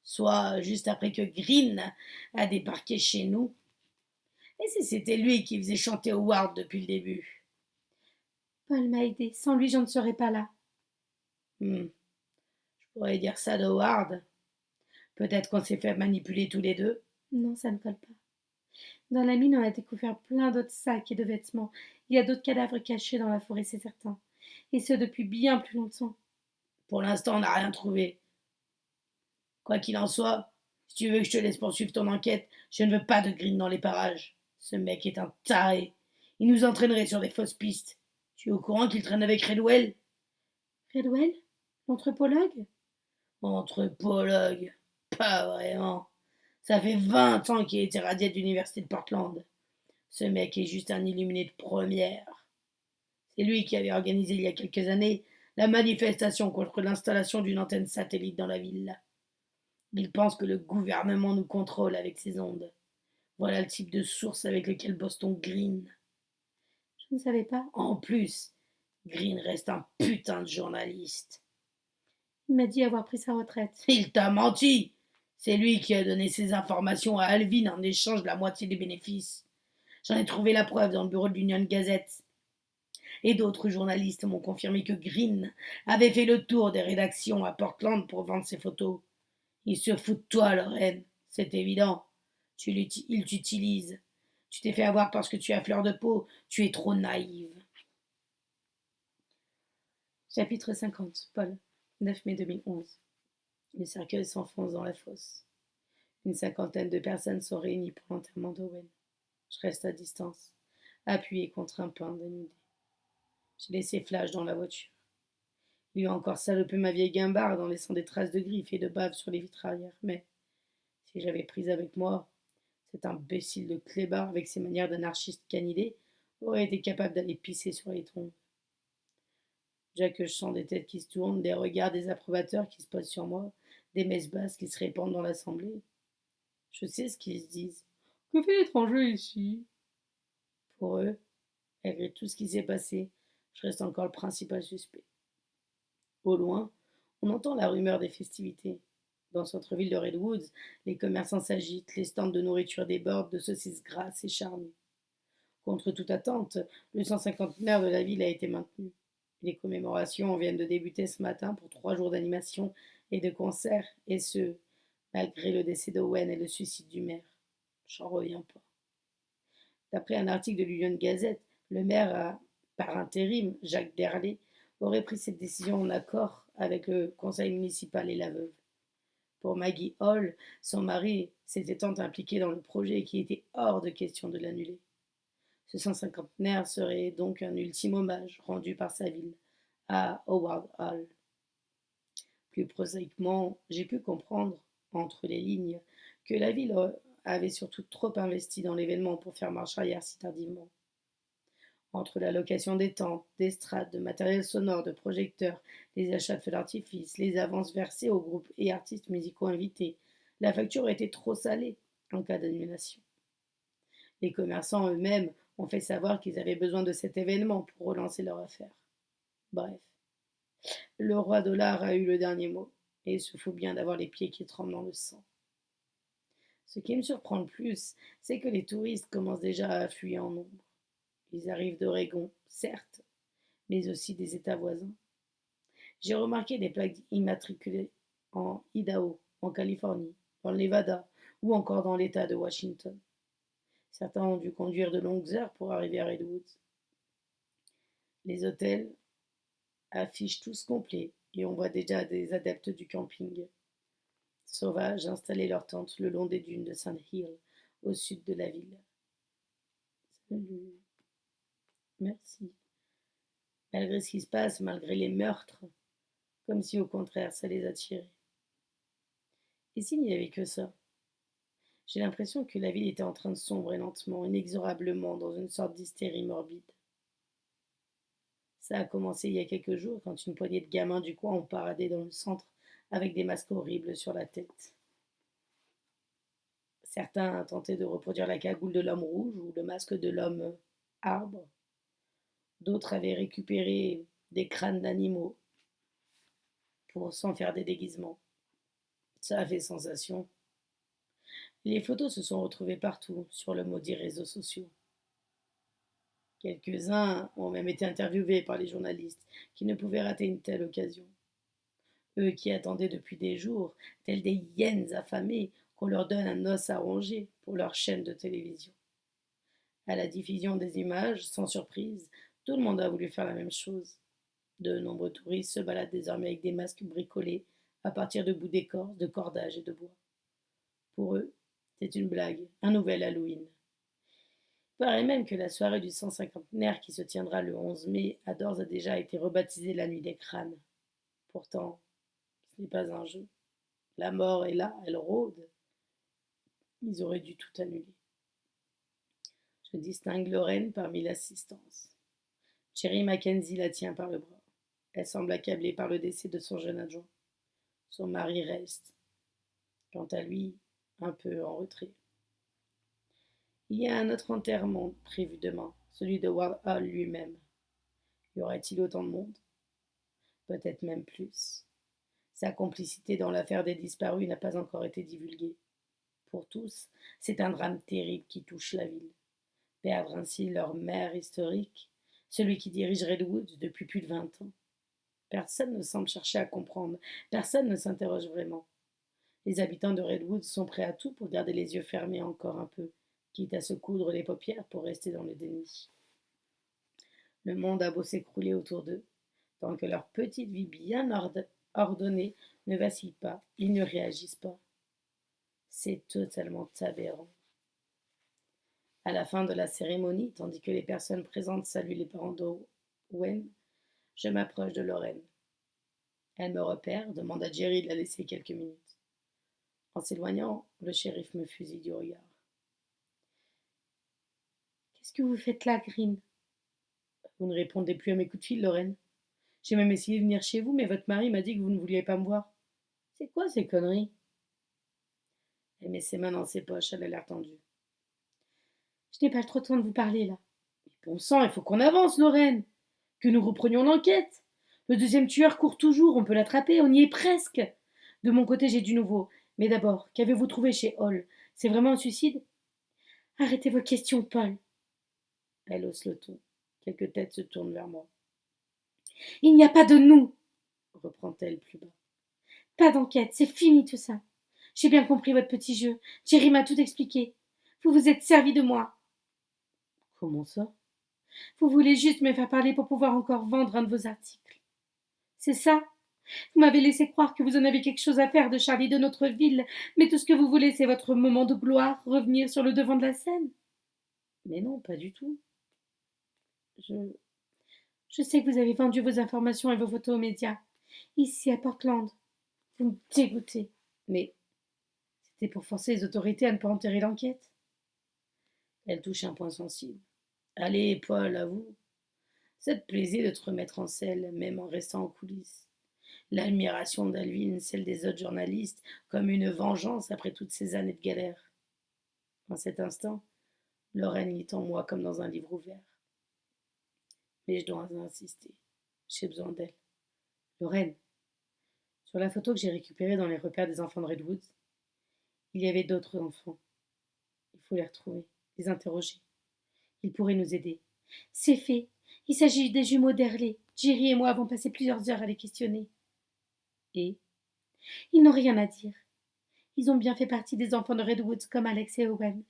soit juste après que Green a débarqué chez nous. Et si c'était lui qui faisait chanter Howard depuis le début? Paul m'a aidé. Sans lui, je ne serais pas là. Je pourrais dire ça de Howard. Peut-être qu'on s'est fait manipuler tous les deux. Non, ça ne colle pas. Dans la mine, on a découvert plein d'autres sacs et de vêtements. Il y a d'autres cadavres cachés dans la forêt, c'est certain. Et ce depuis bien plus longtemps. Pour l'instant, on n'a rien trouvé. Quoi qu'il en soit, si tu veux que je te laisse poursuivre ton enquête, je ne veux pas de Green dans les parages. Ce mec est un taré. Il nous entraînerait sur des fausses pistes. Tu es au courant qu'il traîne avec Redwell? Redwell? L'anthropologue? Anthropologue? Pas vraiment. Ça fait 20 ans qu'il a été radié de l'université de Portland. Ce mec est juste un illuminé de première. C'est lui qui avait organisé il y a quelques années la manifestation contre l'installation d'une antenne satellite dans la ville. Il pense que le gouvernement nous contrôle avec ses ondes. Voilà le type de source avec lequel Boston Green. Je ne savais pas. En plus, Green reste un putain de journaliste. Il m'a dit avoir pris sa retraite. Il t'a menti. C'est lui qui a donné ces informations à Alvin en échange de la moitié des bénéfices. J'en ai trouvé la preuve dans le bureau de l'Union Gazette. Et d'autres journalistes m'ont confirmé que Green avait fait le tour des rédactions à Portland pour vendre ses photos. Il se fout de toi, Lorraine, c'est évident. Il t'utilise. Tu t'es fait avoir parce que tu as fleur de peau. Tu es trop naïve. Chapitre 50. Paul. 9 mai 2011. Le cercueil s'enfonce dans la fosse. Une cinquantaine de personnes sont réunies pour l'enterrement d'Owen. Je reste à distance, appuyé contre un pain dénudé. J'ai laissé Flash dans la voiture. Il lui a encore salopé ma vieille guimbarde en laissant des traces de griffes et de bave sur les vitres arrière. Mais si j'avais prise avec moi, cet imbécile de clébard avec ses manières d'anarchiste canidé aurait été capable d'aller pisser sur les tombes. Déjà que je sens des têtes qui se tournent, des regards désapprobateurs qui se posent sur moi, des messes basses qui se répandent dans l'assemblée. Je sais ce qu'ils se disent. Que fait l'étranger ici? Pour eux, malgré tout ce qui s'est passé, je reste encore le principal suspect. Au loin, on entend la rumeur des festivités. Dans le centre-ville de Redwoods, les commerçants s'agitent, les stands de nourriture débordent de saucisses grasses et charnues. Contre toute attente, le 150e de la ville a été maintenu. Les commémorations viennent de débuter ce matin pour 3 jours d'animation et de concerts, et ce, malgré le décès d'Owen et le suicide du maire. J'en reviens pas. D'après un article de l'Union Gazette, le maire, par intérim, Jacques Derlé, aurait pris cette décision en accord avec le conseil municipal et la veuve. Pour Maggie Hall, son mari s'était tant impliqué dans le projet qu'il était hors de question de l'annuler. Ce 150e serait donc un ultime hommage rendu par sa ville à Howard Hall. Plus prosaïquement, j'ai pu comprendre, entre les lignes, que la ville avait surtout trop investi dans l'événement pour faire marche arrière si tardivement. Entre la location des tentes, d'estrades, de matériel sonore, de projecteurs, les achats de feux d'artifice, les avances versées aux groupes et artistes musicaux invités, la facture était trop salée en cas d'annulation. Les commerçants eux-mêmes ont fait savoir qu'ils avaient besoin de cet événement pour relancer leur affaire. Bref, le roi dollar a eu le dernier mot, et il se fout bien d'avoir les pieds qui tremblent dans le sang. Ce qui me surprend le plus, c'est que les touristes commencent déjà à affluer en nombre. Ils arrivent d'Oregon, certes, mais aussi des États voisins. J'ai remarqué des plaques immatriculées en Idaho, en Californie, dans le Nevada ou encore dans l'État de Washington. Certains ont dû conduire de longues heures pour arriver à Redwoods. Les hôtels affichent tous complets et on voit déjà des adeptes du camping sauvages installer leurs tentes le long des dunes de Sand Hill, au sud de la ville. Salut. Merci. Malgré ce qui se passe, malgré les meurtres, comme si au contraire ça les attirait. Et s'il n'y avait que ça? J'ai l'impression que la ville était en train de sombrer lentement, inexorablement, dans une sorte d'hystérie morbide. Ça a commencé il y a quelques jours, quand une poignée de gamins du coin ont paradé dans le centre avec des masques horribles sur la tête. Certains tentaient de reproduire la cagoule de l'homme rouge ou le masque de l'homme arbre. D'autres avaient récupéré des crânes d'animaux pour s'en faire des déguisements. Ça a fait sensation. Les photos se sont retrouvées partout sur le maudit réseaux sociaux. Quelques-uns ont même été interviewés par les journalistes qui ne pouvaient rater une telle occasion. Eux qui attendaient depuis des jours, tels des hyènes affamées, qu'on leur donne un os à ronger pour leur chaîne de télévision. À la diffusion des images, sans surprise, tout le monde a voulu faire la même chose. De nombreux touristes se baladent désormais avec des masques bricolés à partir de bouts d'écorce, de cordages et de bois. Pour eux, c'est une blague, un nouvel Halloween. Il paraît même que la soirée du 150e qui se tiendra le 11 mai a d'ores et déjà été rebaptisée la nuit des crânes. Pourtant, ce n'est pas un jeu. La mort est là, elle rôde. Ils auraient dû tout annuler. Je distingue Lorraine parmi l'assistance. Cherry Mackenzie la tient par le bras. Elle semble accablée par le décès de son jeune adjoint. Son mari reste, quant à lui, un peu en retrait. Il y a un autre enterrement prévu demain, celui de Ward Hall lui-même. Y aurait-il autant de monde? Peut-être même plus. Sa complicité dans l'affaire des disparus n'a pas encore été divulguée. Pour tous, c'est un drame terrible qui touche la ville. Perdre ainsi leur maire historique, celui qui dirige Redwood depuis plus de 20 ans. Personne ne semble chercher à comprendre, personne ne s'interroge vraiment. Les habitants de Redwood sont prêts à tout pour garder les yeux fermés encore un peu, quitte à se coudre les paupières pour rester dans le déni. Le monde a beau s'écrouler autour d'eux, tant que leur petite vie bien ordonnée ne vacille pas, ils ne réagissent pas. C'est totalement aberrant. À la fin de la cérémonie, tandis que les personnes présentes saluent les parents d'Owen, je m'approche de Lorraine. Elle me repère, demande à Jerry de la laisser quelques minutes. En s'éloignant, le shérif me fusille du regard. Qu'est-ce que vous faites là, Green? Vous ne répondez plus à mes coups de fil, Lorraine. J'ai même essayé de venir chez vous, mais votre mari m'a dit que vous ne vouliez pas me voir. C'est quoi ces conneries? Elle met ses mains dans ses poches, elle a l'air tendue. Je n'ai pas trop de temps de vous parler, là. Mais bon sang, il faut qu'on avance, Lorraine. Que nous reprenions l'enquête. Le deuxième tueur court toujours, on peut l'attraper, on y est presque. De mon côté, j'ai du nouveau. Mais d'abord, qu'avez-vous trouvé chez Hall? C'est vraiment un suicide? Arrêtez vos questions, Paul. Elle hausse le ton. Quelques têtes se tournent vers moi. Il n'y a pas de nous, reprend-elle plus bas. Pas d'enquête, c'est fini tout ça. J'ai bien compris votre petit jeu. Jerry m'a tout expliqué. Vous vous êtes servi de moi. Comment ça? Vous voulez juste me faire parler pour pouvoir encore vendre un de vos articles. C'est ça? Vous m'avez laissé croire que vous en avez quelque chose à faire de Charlie de notre ville, mais tout ce que vous voulez, c'est votre moment de gloire, revenir sur le devant de la scène. Mais non, pas du tout. Je sais que vous avez vendu vos informations et vos photos aux médias. Ici, à Portland. Vous me dégoûtez. Mais c'était pour forcer les autorités à ne pas enterrer l'enquête. Elle touche un point sensible. Allez, Paul, à vous. Ça te plaisait de te remettre en selle, même en restant en coulisses. L'admiration d'Alvin, celle des autres journalistes, comme une vengeance après toutes ces années de galère. En cet instant, Lorraine lit en moi comme dans un livre ouvert. Mais je dois insister. J'ai besoin d'elle. Lorraine, sur la photo que j'ai récupérée dans les repères des enfants de Redwood, Il y avait d'autres enfants. Il faut les retrouver, les interroger. Ils pourraient nous aider. C'est fait. Il s'agit des jumeaux d'Herley. Jerry et moi avons passé plusieurs heures à les questionner. Et Ils n'ont rien à dire. Ils ont bien fait partie des enfants de Redwoods comme Alex et Owen.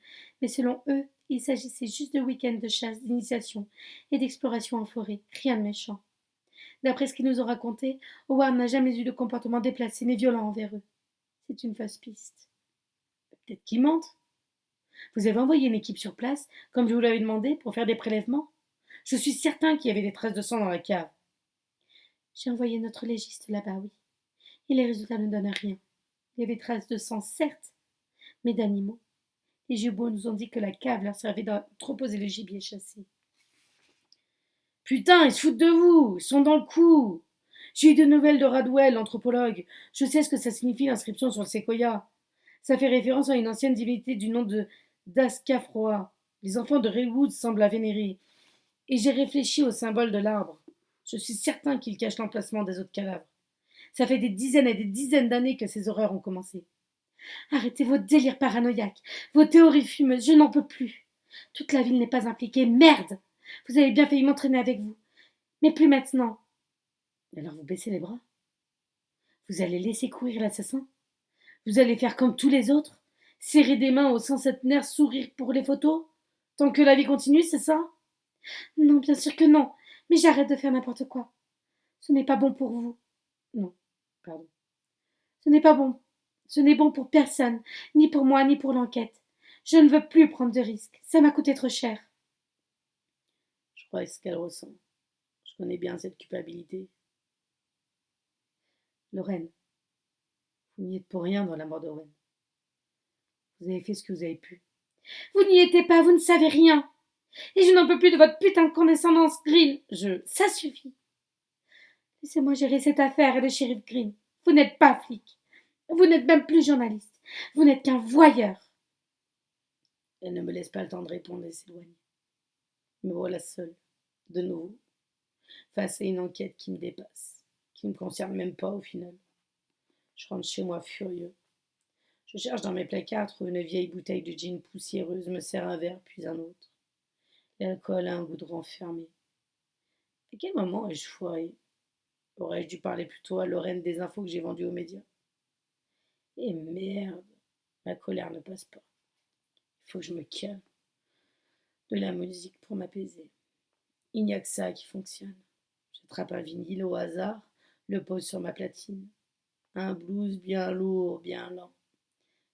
Mais selon eux, il s'agissait juste de week-ends de chasse, d'initiation et d'exploration en forêt. Rien de méchant. D'après ce qu'ils nous ont raconté, Howard n'a jamais eu de comportement déplacé ni violent envers eux. C'est une fausse piste. peut-être qu'ils mentent. Vous avez envoyé une équipe sur place, comme je vous l'avais demandé, pour faire des prélèvements? Je suis certain qu'il y avait des traces de sang dans la cave. J'ai envoyé notre légiste là-bas, oui. Et les résultats ne donnent rien. Il y avait traces de sang, certes, mais d'animaux. Les jumeaux nous ont dit que la cave leur servait d'entreposer le gibier chassé. Putain, ils se foutent de vous, ils sont dans le coup. J'ai eu des nouvelles de Radwell, l'anthropologue. Je sais ce que ça signifie l'inscription sur le séquoia. Ça fait référence à une ancienne divinité du nom de d'Ascafroa. Les enfants de Redwood semblent la vénérer. Et j'ai réfléchi au symbole de l'arbre. Je suis certain qu'il cache l'emplacement des autres cadavres. Ça fait des dizaines et des dizaines d'années que ces horreurs ont commencé. Arrêtez vos délires paranoïaques, vos théories fumeuses, je n'en peux plus. Toute la ville n'est pas impliquée, merde. Vous avez bien failli m'entraîner avec vous. Mais plus maintenant. Alors vous baissez les bras? Vous allez laisser courir l'assassin? Vous allez faire comme tous les autres? Serrer des mains au centenaire, sourire pour les photos? Tant que la vie continue, c'est ça? Non, bien sûr que non. Mais j'arrête de faire n'importe quoi. Ce n'est pas bon pour vous. Non, pardon. Ce n'est pas bon. Ce n'est bon pour personne, ni pour moi, ni pour l'enquête. Je ne veux plus prendre de risques. Ça m'a coûté trop cher. Je crois que c'est ce qu'elle ressent. Je connais bien cette culpabilité. Lorraine, vous n'y êtes pour rien dans la mort d'Owen. Vous avez fait ce que vous avez pu. Vous n'y étiez pas, vous ne savez rien. Et je n'en peux plus de votre putain de condescendance, Green. Ça suffit. Laissez-moi gérer cette affaire et le shérif Green. Vous n'êtes pas flic. Vous n'êtes même plus journaliste. Vous n'êtes qu'un voyeur. Elle ne me laisse pas le temps de répondre et s'éloigne. Me voilà seule, de nouveau, face à une enquête qui me dépasse, qui ne me concerne même pas au final. Je rentre chez moi furieux. Je cherche dans mes placards, trouve une vieille bouteille de gin poussiéreuse, me sers un verre, puis un autre. L'alcool a un goût de renfermé. À quel moment ai-je foiré? Aurais-je dû parler plutôt à Lorraine des infos que j'ai vendues aux médias? Et merde, ma colère ne passe pas. Il faut que je me calme. De la musique pour m'apaiser. Il n'y a que ça qui fonctionne. J'attrape un vinyle au hasard, le pose sur ma platine. Un blues bien lourd, bien lent.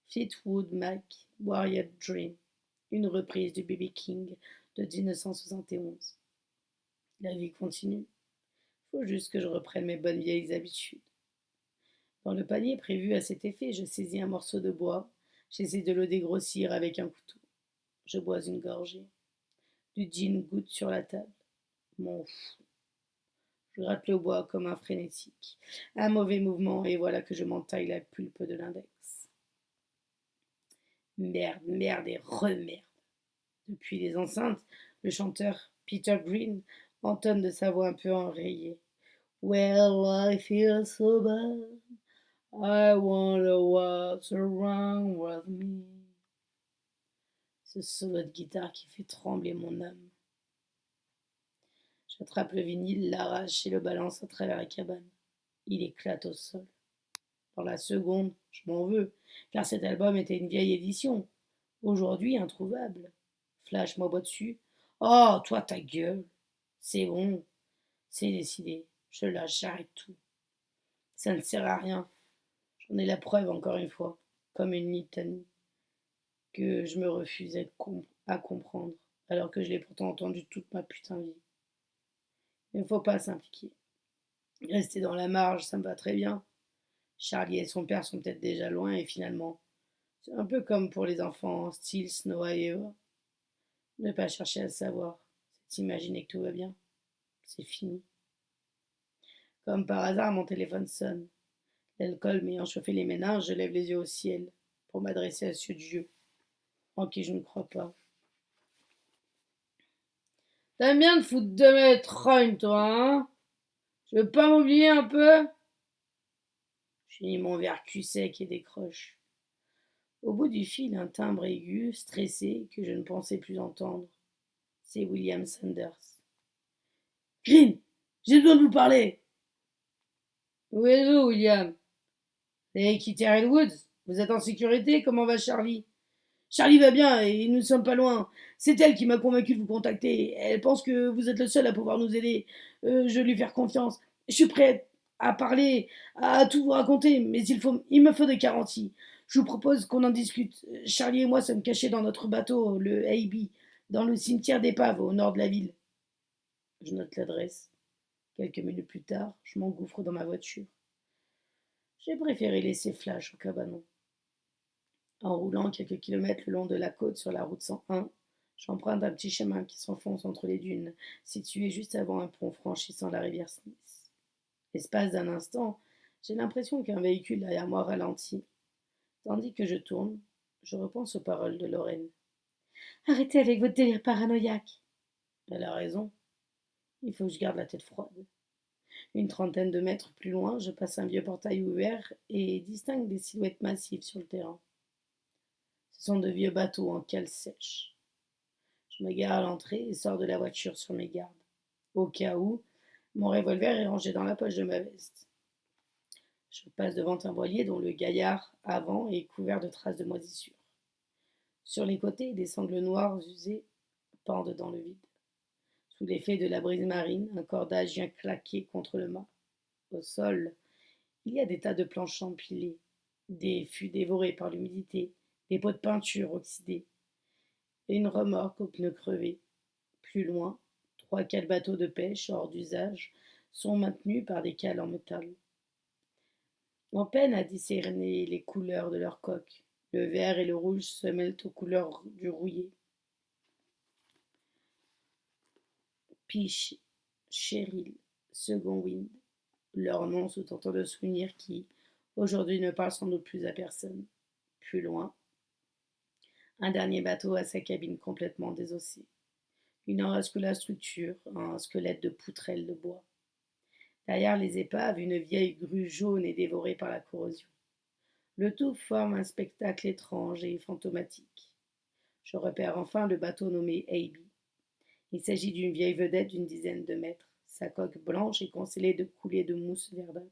Fleetwood Mac, Warrior Dream, une reprise du B.B. King de 1971. La vie continue. Faut juste que je reprenne mes bonnes vieilles habitudes. Dans le panier prévu à cet effet, je saisis un morceau de bois. J'essaie de le dégrossir avec un couteau. Je bois une gorgée. Du gin goutte sur la table. Mon fou. Je gratte le bois comme un frénétique. Un mauvais mouvement et voilà que je m'entaille la pulpe de l'index. Merde, merde et remerde. Depuis les enceintes, le chanteur Peter Green entonne de sa voix un peu enrayée. Well, I feel so bad. I wonder what's wrong with me. Ce solo de guitare qui fait trembler mon âme. J'attrape le vinyle, l'arrache et le balance à travers la cabane. Il éclate au sol. Dans la seconde, je m'en veux, car cet album était une vieille édition. Aujourd'hui, introuvable. Flash m'aboie dessus. Oh, toi, ta gueule. C'est bon. C'est décidé. Je lâche, j'arrête tout. Ça ne sert à rien. J'en ai la preuve encore une fois, comme une litanie, que je me refusais à comprendre, alors que je l'ai pourtant entendu toute ma putain de vie. Il ne faut pas s'impliquer. Rester dans la marge, ça me va très bien. Charlie et son père sont peut-être déjà loin et finalement, c'est un peu comme pour les enfants, style Snow et Eva. Ne pas chercher à le savoir, c'est s'imaginer que tout va bien. C'est fini. Comme par hasard, mon téléphone sonne. L'alcool m'ayant chauffé les méninges, je lève les yeux au ciel pour m'adresser à ce Dieu en qui je ne crois pas. T'aimes bien te foutre de mes trognes, toi, hein? Je veux pas m'oublier un peu? Je finis mon verre cul sec et décroche. Au bout du fil, un timbre aigu, stressé, que je ne pensais plus entendre. C'est William Sanders. Green, j'ai besoin de vous parler. Où êtes-vous, William? Vous avez quitté Redwoods? Vous êtes en sécurité? Comment va Charlie? Charlie va bien et nous ne sommes pas loin. C'est elle qui m'a convaincu de vous contacter. Elle pense que vous êtes le seul à pouvoir nous aider. Je vais lui faire confiance. Je suis prêt à parler, à tout vous raconter, mais il me faut des garanties. Je vous propose qu'on en discute. Charlie et moi sommes cachés dans notre bateau, le AB, dans le cimetière d'épave au nord de la ville. Je note l'adresse. Quelques minutes plus tard, je m'engouffre dans ma voiture. J'ai préféré laisser Flash au cabanon. En roulant quelques kilomètres le long de la côte sur la route 101, j'emprunte un petit chemin qui s'enfonce entre les dunes, situé juste avant un pont franchissant la rivière Smith. L'espace d'un instant, j'ai l'impression qu'un véhicule derrière moi ralentit. Tandis que je tourne, je repense aux paroles de Lorraine. Arrêtez avec votre délire paranoïaque. Elle a raison. Il faut que je garde la tête froide. Une trentaine de mètres plus loin, je passe un vieux portail ouvert et distingue des silhouettes massives sur le terrain. Ce sont de vieux bateaux en cale sèche. Je me gare à l'entrée et sors de la voiture sur mes gardes. Au cas où, mon revolver est rangé dans la poche de ma veste. Je passe devant un voilier dont le gaillard avant est couvert de traces de moisissure. Sur les côtés, des sangles noires usées pendent dans le vide. Sous l'effet de la brise marine, un cordage vient claquer contre le mât. Au sol, il y a des tas de planches empilées, des fûts dévorés par l'humidité, des pots de peinture oxydés, et une remorque aux pneus crevés. Plus loin, 3-4 bateaux de pêche hors d'usage sont maintenus par des cales en métal. On peine à discerner les couleurs de leurs coques. Le vert et le rouge se mêlent aux couleurs du rouillé. Peach, Cheryl, Second Wind, leurs noms sont autant de souvenirs qui, aujourd'hui, ne parlent sans doute plus à personne. Plus loin, un dernier bateau a sa cabine complètement désossée. Il n'en reste que la structure, un squelette de poutrelle de bois. Derrière les épaves, une vieille grue jaune est dévorée par la corrosion. Le tout forme un spectacle étrange et fantomatique. Je repère enfin le bateau nommé AB. Il s'agit d'une vieille vedette d'une dizaine de mètres. Sa coque blanche est constellée de coulées de mousse verdâtre.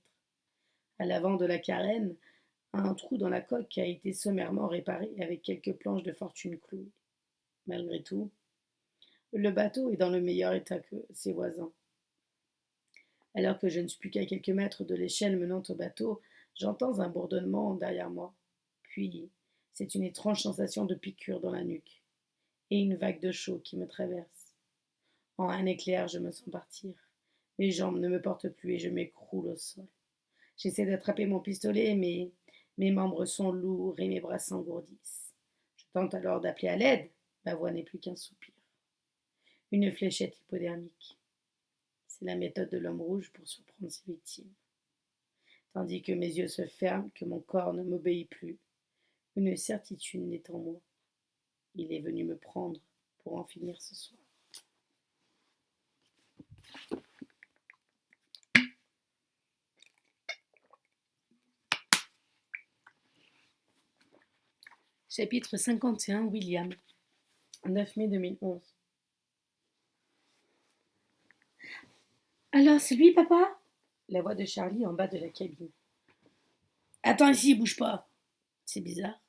À l'avant de la carène, un trou dans la coque a été sommairement réparé avec quelques planches de fortune clouées. Malgré tout, le bateau est dans le meilleur état que ses voisins. Alors que je ne suis plus qu'à quelques mètres de l'échelle menant au bateau, j'entends un bourdonnement derrière moi. Puis, c'est une étrange sensation de piqûre dans la nuque et une vague de chaud qui me traverse. En un éclair, je me sens partir. Mes jambes ne me portent plus et je m'écroule au sol. J'essaie d'attraper mon pistolet, mais mes membres sont lourds et mes bras s'engourdissent. Je tente alors d'appeler à l'aide. Ma voix n'est plus qu'un soupir. Une fléchette hypodermique. C'est la méthode de l'homme rouge pour surprendre ses victimes. Tandis que mes yeux se ferment, que mon corps ne m'obéit plus, une certitude naît en moi. Il est venu me prendre pour en finir ce soir. Chapitre 51, William. 9 mai 2011. Alors, c'est lui, papa? La voix de Charlie en bas de la cabine. Attends ici, bouge pas. C'est bizarre.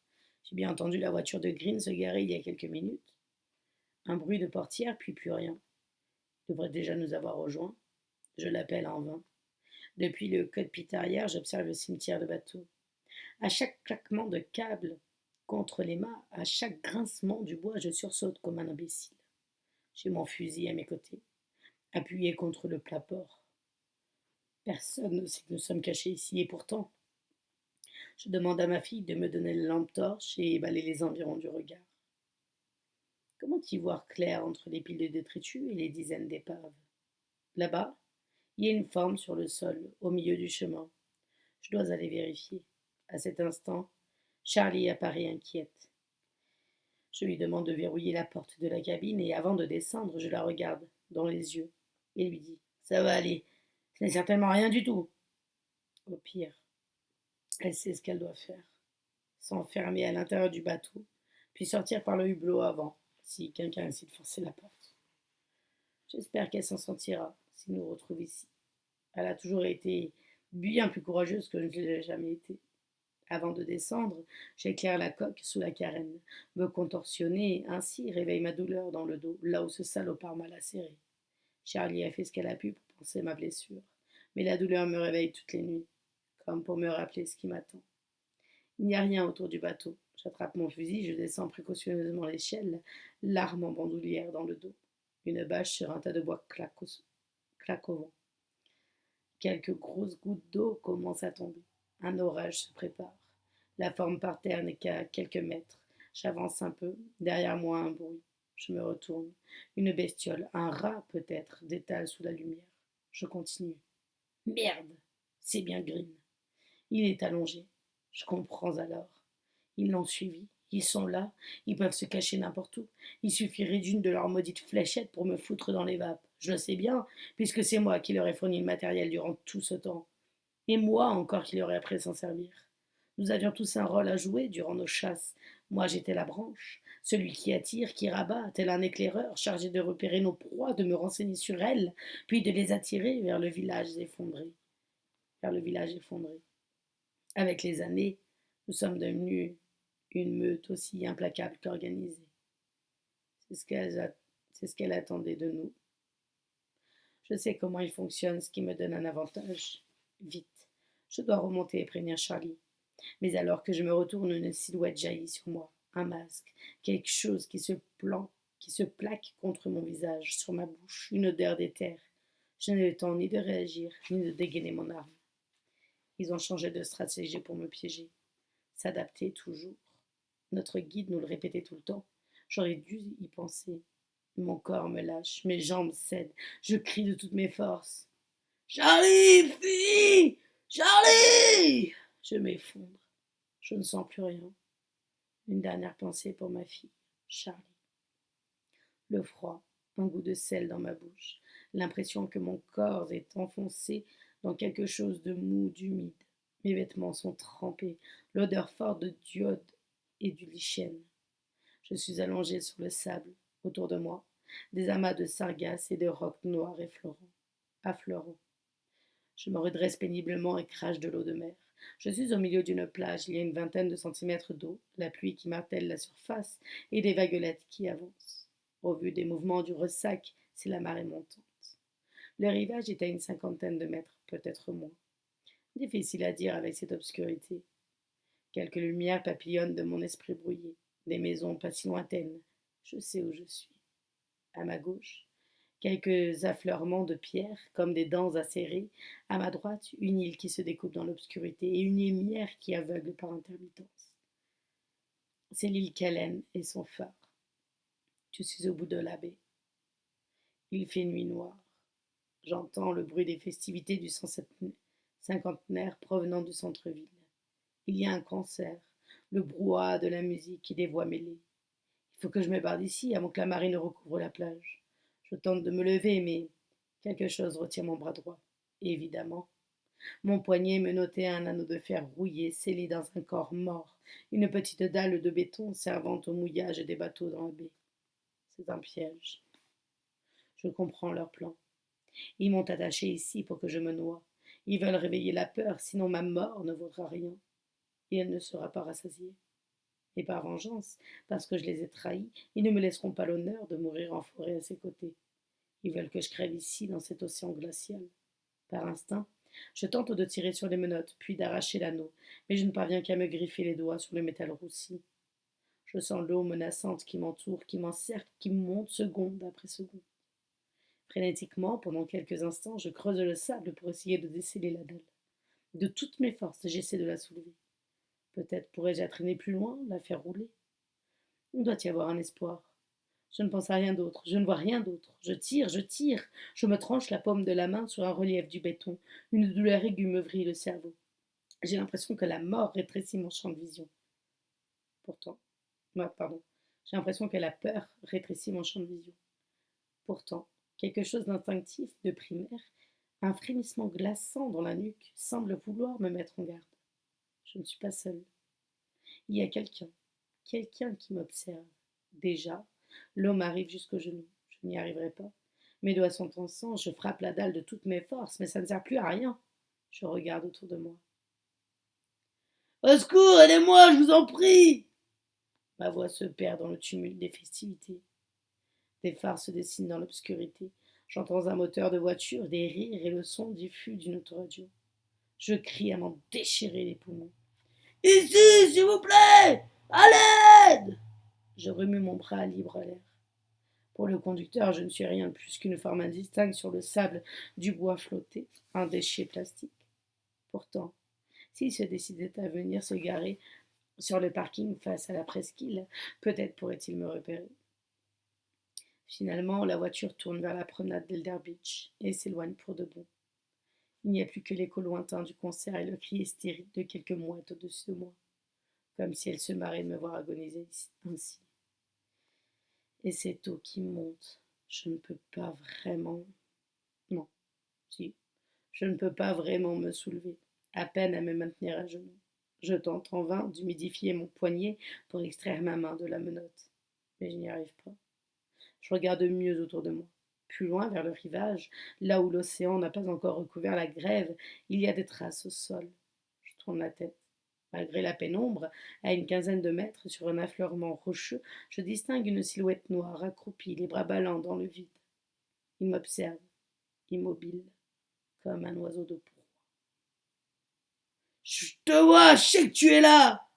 J'ai bien entendu la voiture de Green se garer il y a quelques minutes. Un bruit de portière, puis plus rien. Il devrait déjà nous avoir rejoints. Je l'appelle en vain. Depuis le cockpit arrière, j'observe le cimetière de bateaux. À chaque claquement de câble contre les mâts, à chaque grincement du bois, je sursaute comme un imbécile. J'ai mon fusil à mes côtés, appuyé contre le plat-port. Personne ne sait que nous sommes cachés ici, et pourtant, je demande à ma fille de me donner la lampe torche et balayer les environs du regard. Comment y voir clair entre les piles de détritus et les dizaines d'épaves? Là-bas, il y a une forme sur le sol, au milieu du chemin. Je dois aller vérifier. À cet instant, Charlie apparaît inquiète. Je lui demande de verrouiller la porte de la cabine et avant de descendre, je la regarde dans les yeux et lui dis: Ça va aller, ce n'est certainement rien du tout. Au pire, elle sait ce qu'elle doit faire. s'enfermer à l'intérieur du bateau, puis sortir par le hublot avant, si quelqu'un essaie de forcer la porte. J'espère qu'elle s'en sortira s'il nous retrouve ici. Elle a toujours été bien plus courageuse que je ne l'ai jamais été. Avant de descendre, j'éclaire la coque sous la carène. Me contorsionner ainsi réveille ma douleur dans le dos, là où ce salopard m'a lacéré. Charlie a fait ce qu'elle a pu pour penser ma blessure, mais la douleur me réveille toutes les nuits, comme pour me rappeler ce qui m'attend. Il n'y a rien autour du bateau. J'attrape mon fusil, je descends précautionneusement l'échelle, l'arme en bandoulière dans le dos. Une bâche sur un tas de bois claque au vent. Quelques grosses gouttes d'eau commencent à tomber. Un orage se prépare. La forme par terre n'est qu'à quelques mètres. J'avance un peu. Derrière moi, un bruit. Je me retourne. Une bestiole, un rat peut-être, détale sous la lumière. Je continue. Merde, c'est bien Green. Il est allongé. Je comprends alors. Ils l'ont suivi. Ils sont là. Ils peuvent se cacher n'importe où. Il suffirait d'une de leurs maudites fléchettes pour me foutre dans les vapes. Je le sais bien, puisque c'est moi qui leur ai fourni le matériel durant tout ce temps. Et moi encore qui leur ai appris à s'en servir. Nous avions tous un rôle à jouer durant nos chasses. Moi j'étais la branche, celui qui attire, qui rabat, tel un éclaireur, chargé de repérer nos proies, de me renseigner sur elles, puis de les attirer vers le village effondré. Avec les années, nous sommes devenus une meute aussi implacable qu'organisée. C'est ce qu'elle attendait de nous. Je sais comment il fonctionne, ce qui me donne un avantage. Vite, je dois remonter et prévenir Charlie. Mais alors que je me retourne, une silhouette jaillit sur moi, un masque, quelque chose qui se plaque contre mon visage, sur ma bouche, une odeur d'éther. Je n'ai le temps ni de réagir, ni de dégainer mon arme. Ils ont changé de stratégie pour me piéger. S'adapter toujours. Notre guide nous le répétait tout le temps. J'aurais dû y penser. Mon corps me lâche, mes jambes cèdent. Je crie de toutes mes forces. Charlie, fille! Charlie! Je m'effondre. Je ne sens plus rien. Une dernière pensée pour ma fille, Charlie. Le froid, un goût de sel dans ma bouche, l'impression que mon corps est enfoncé dans quelque chose de mou, d'humide. Mes vêtements sont trempés, l'odeur forte de d'iode et du lichen. Je suis allongée sur le sable, autour de moi, des amas de sargasses et de rocs noirs affleurants. Je me redresse péniblement et crache de l'eau de mer. Je suis au milieu d'une plage, il y a une vingtaine de centimètres d'eau, la pluie qui martèle la surface et des vaguelettes qui avancent. Au vu des mouvements du ressac, c'est la marée montante. Le rivage est à une cinquantaine de mètres, peut-être moins. Difficile à dire avec cette obscurité. Quelques lumières papillonnent de mon esprit brouillé, des maisons pas si lointaines. Je sais où je suis. À ma gauche, quelques affleurements de pierres, comme des dents acérées. À ma droite, une île qui se découpe dans l'obscurité et une lumière qui aveugle par intermittence. C'est l'île Kellen et son phare. Je suis au bout de la baie. Il fait nuit noire. J'entends le bruit des festivités du cinquantenaire provenant du centre-ville. Il y a un concert, le brouhaha de la musique et des voix mêlées. Il faut que je me barre d'ici avant que la marée ne recouvre la plage. Je tente de me lever, mais quelque chose retient mon bras droit. Et évidemment, mon poignet me notait un anneau de fer rouillé scellé dans un corps mort, une petite dalle de béton servant au mouillage des bateaux dans la baie. C'est un piège. Je comprends leur plan. Ils m'ont attaché ici pour que je me noie. Ils veulent réveiller la peur, sinon ma mort ne vaudra rien. Et elle ne sera pas rassasiée. Et par vengeance, parce que je les ai trahis, ils ne me laisseront pas l'honneur de mourir en forêt à ses côtés. Ils veulent que je crève ici, dans cet océan glacial. Par instinct, je tente de tirer sur les menottes, puis d'arracher l'anneau, mais je ne parviens qu'à me griffer les doigts sur le métal roussi. Je sens l'eau menaçante qui m'entoure, qui m'encercle, qui monte seconde après seconde. Frénétiquement, pendant quelques instants, je creuse le sable pour essayer de desceller la dalle. De toutes mes forces, j'essaie de la soulever. Peut-être pourrais-je la traîner plus loin, la faire rouler. Il doit y avoir un espoir. Je ne pense à rien d'autre, je ne vois rien d'autre. Je tire, je me tranche la paume de la main sur un relief du béton. Une douleur aiguë me vrille le cerveau. J'ai l'impression que la mort rétrécit mon champ de vision. J'ai l'impression que la peur rétrécit mon champ de vision. Pourtant, quelque chose d'instinctif, de primaire, un frémissement glaçant dans la nuque, semble vouloir me mettre en garde. Je ne suis pas seule. Il y a quelqu'un qui m'observe. Déjà, l'eau m'arrive jusqu'aux genoux. Je n'y arriverai pas. Mes doigts sont en sang, je frappe la dalle de toutes mes forces, mais ça ne sert plus à rien. Je regarde autour de moi. Au secours, aidez-moi, je vous en prie! Ma voix se perd dans le tumulte des festivités. Des phares se dessinent dans l'obscurité. J'entends un moteur de voiture, des rires et le son diffus d'une autoradio. Je crie à m'en déchirer les poumons. Ici, s'il vous plaît! À l'aide! Je remue mon bras libre à l'air. Pour le conducteur, je ne suis rien de plus qu'une forme indistincte sur le sable du bois flotté, un déchet plastique. Pourtant, s'il se décidait à venir se garer sur le parking face à la presqu'île, peut-être pourrait-il me repérer. Finalement, la voiture tourne vers la promenade d'Elder Beach et s'éloigne pour de bon. Il n'y a plus que l'écho lointain du concert et le cri hystérique de quelques mouettes au-dessus de moi, comme si elles se marraient de me voir agoniser ainsi. Et cette eau qui monte, je ne peux pas vraiment... Non, si, je ne peux pas vraiment me soulever, à peine à me maintenir à genoux. Je tente en vain d'humidifier mon poignet pour extraire ma main de la menotte, mais je n'y arrive pas. Je regarde mieux autour de moi. Plus loin, vers le rivage, là où l'océan n'a pas encore recouvert la grève, il y a des traces au sol. Je tourne la tête. Malgré la pénombre, à une quinzaine de mètres, sur un affleurement rocheux, je distingue une silhouette noire accroupie, les bras ballants dans le vide. Il m'observe, immobile, comme un oiseau de proie. Je te vois, je sais que tu es là!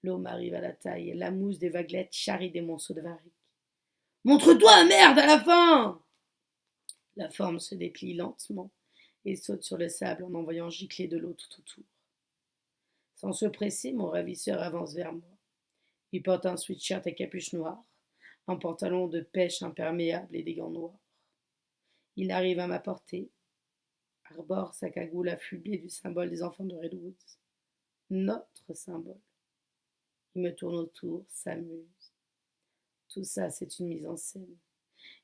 L'eau m'arrive à la taille, la mousse des vaguelettes charrie des monceaux de varech. Montre-toi, merde, à la fin! La forme se déplie lentement et saute sur le sable en envoyant gicler de l'eau tout autour. Sans se presser, mon ravisseur avance vers moi. Il porte un sweatshirt à capuche noire, un pantalon de pêche imperméable et des gants noirs. Il arrive à ma portée, arbore sa cagoule affublée du symbole des enfants de Redwoods. Notre symbole. Il me tourne autour, s'amuse. Tout ça, c'est une mise en scène.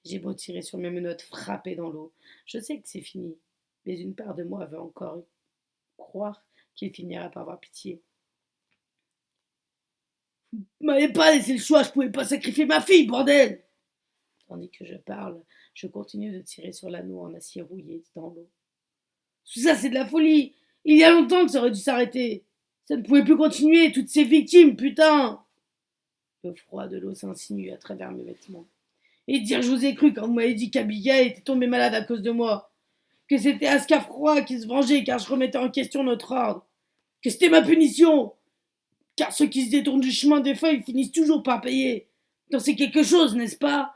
J'ai beau tirer sur mes menottes, frapper dans l'eau. Je sais que c'est fini, mais une part de moi veut encore croire qu'il finira par avoir pitié. Vous m'avez pas laissé le choix, je pouvais pas sacrifier ma fille, bordel! Tandis que je parle, je continue de tirer sur l'anneau en acier rouillé dans l'eau. Ça, c'est de la folie! Il y a longtemps que ça aurait dû s'arrêter! Ça ne pouvait plus continuer, toutes ces victimes, putain! Le froid de l'eau s'insinue à travers mes vêtements. Et dire je vous ai cru quand vous m'avez dit qu'Abigail était tombée malade à cause de moi. Que c'était Ascafroy qui se vengeait car je remettais en question notre ordre. Que c'était ma punition. Car ceux qui se détournent du chemin des feuilles finissent toujours par payer. Donc c'est quelque chose, n'est-ce pas?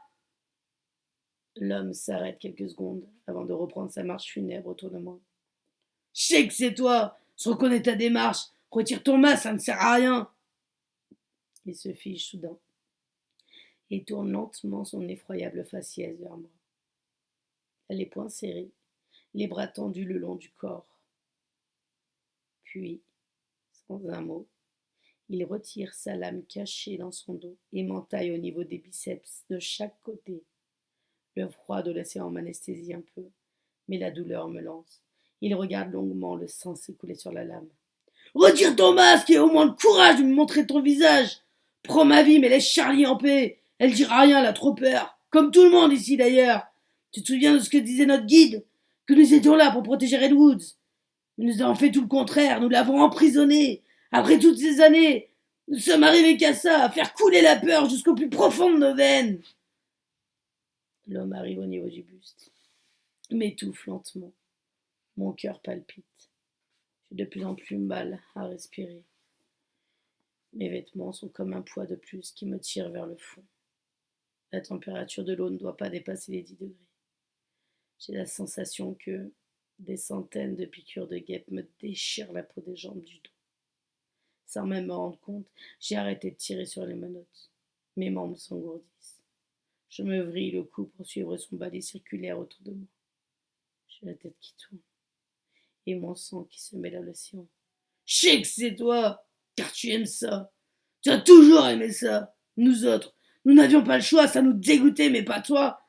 L'homme s'arrête quelques secondes avant de reprendre sa marche funèbre autour de moi. Je sais que c'est toi. Je reconnais ta démarche. Retire ton masque, ça ne sert à rien. Il se fige soudain et tourne lentement son effroyable faciès vers moi. Les poings serrés, les bras tendus le long du corps. Puis, sans un mot, il retire sa lame cachée dans son dos et m'entaille au niveau des biceps de chaque côté. Le froid de l'océan m'anesthésie un peu, mais la douleur me lance. Il regarde longuement le sang s'écouler sur la lame. Retire ton masque et au moins le courage de me montrer ton visage. Prends ma vie, mais laisse Charlie en paix. Elle dira rien, elle a trop peur. Comme tout le monde ici d'ailleurs. Tu te souviens de ce que disait notre guide? Que nous étions là pour protéger Redwoods. Mais nous avons fait tout le contraire, nous l'avons emprisonné. Après toutes ces années, nous sommes arrivés qu'à ça, à faire couler la peur jusqu'au plus profond de nos veines. L'homme arrive au niveau du buste, m'étouffe lentement. Mon cœur palpite. J'ai de plus en plus mal à respirer. Mes vêtements sont comme un poids de plus qui me tire vers le fond. La température de l'eau ne doit pas dépasser les 10 degrés. J'ai la sensation que des centaines de piqûres de guêpes me déchirent la peau des jambes du dos. Sans même me rendre compte, j'ai arrêté de tirer sur les menottes. Mes membres s'engourdissent. Je me vrille le cou pour suivre son balai circulaire autour de moi. J'ai la tête qui tourne et mon sang qui se mêle à l'océan. Je sais que c'est toi, car tu aimes ça. Tu as toujours aimé ça. Nous autres, nous n'avions pas le choix, ça nous dégoûtait, mais pas toi.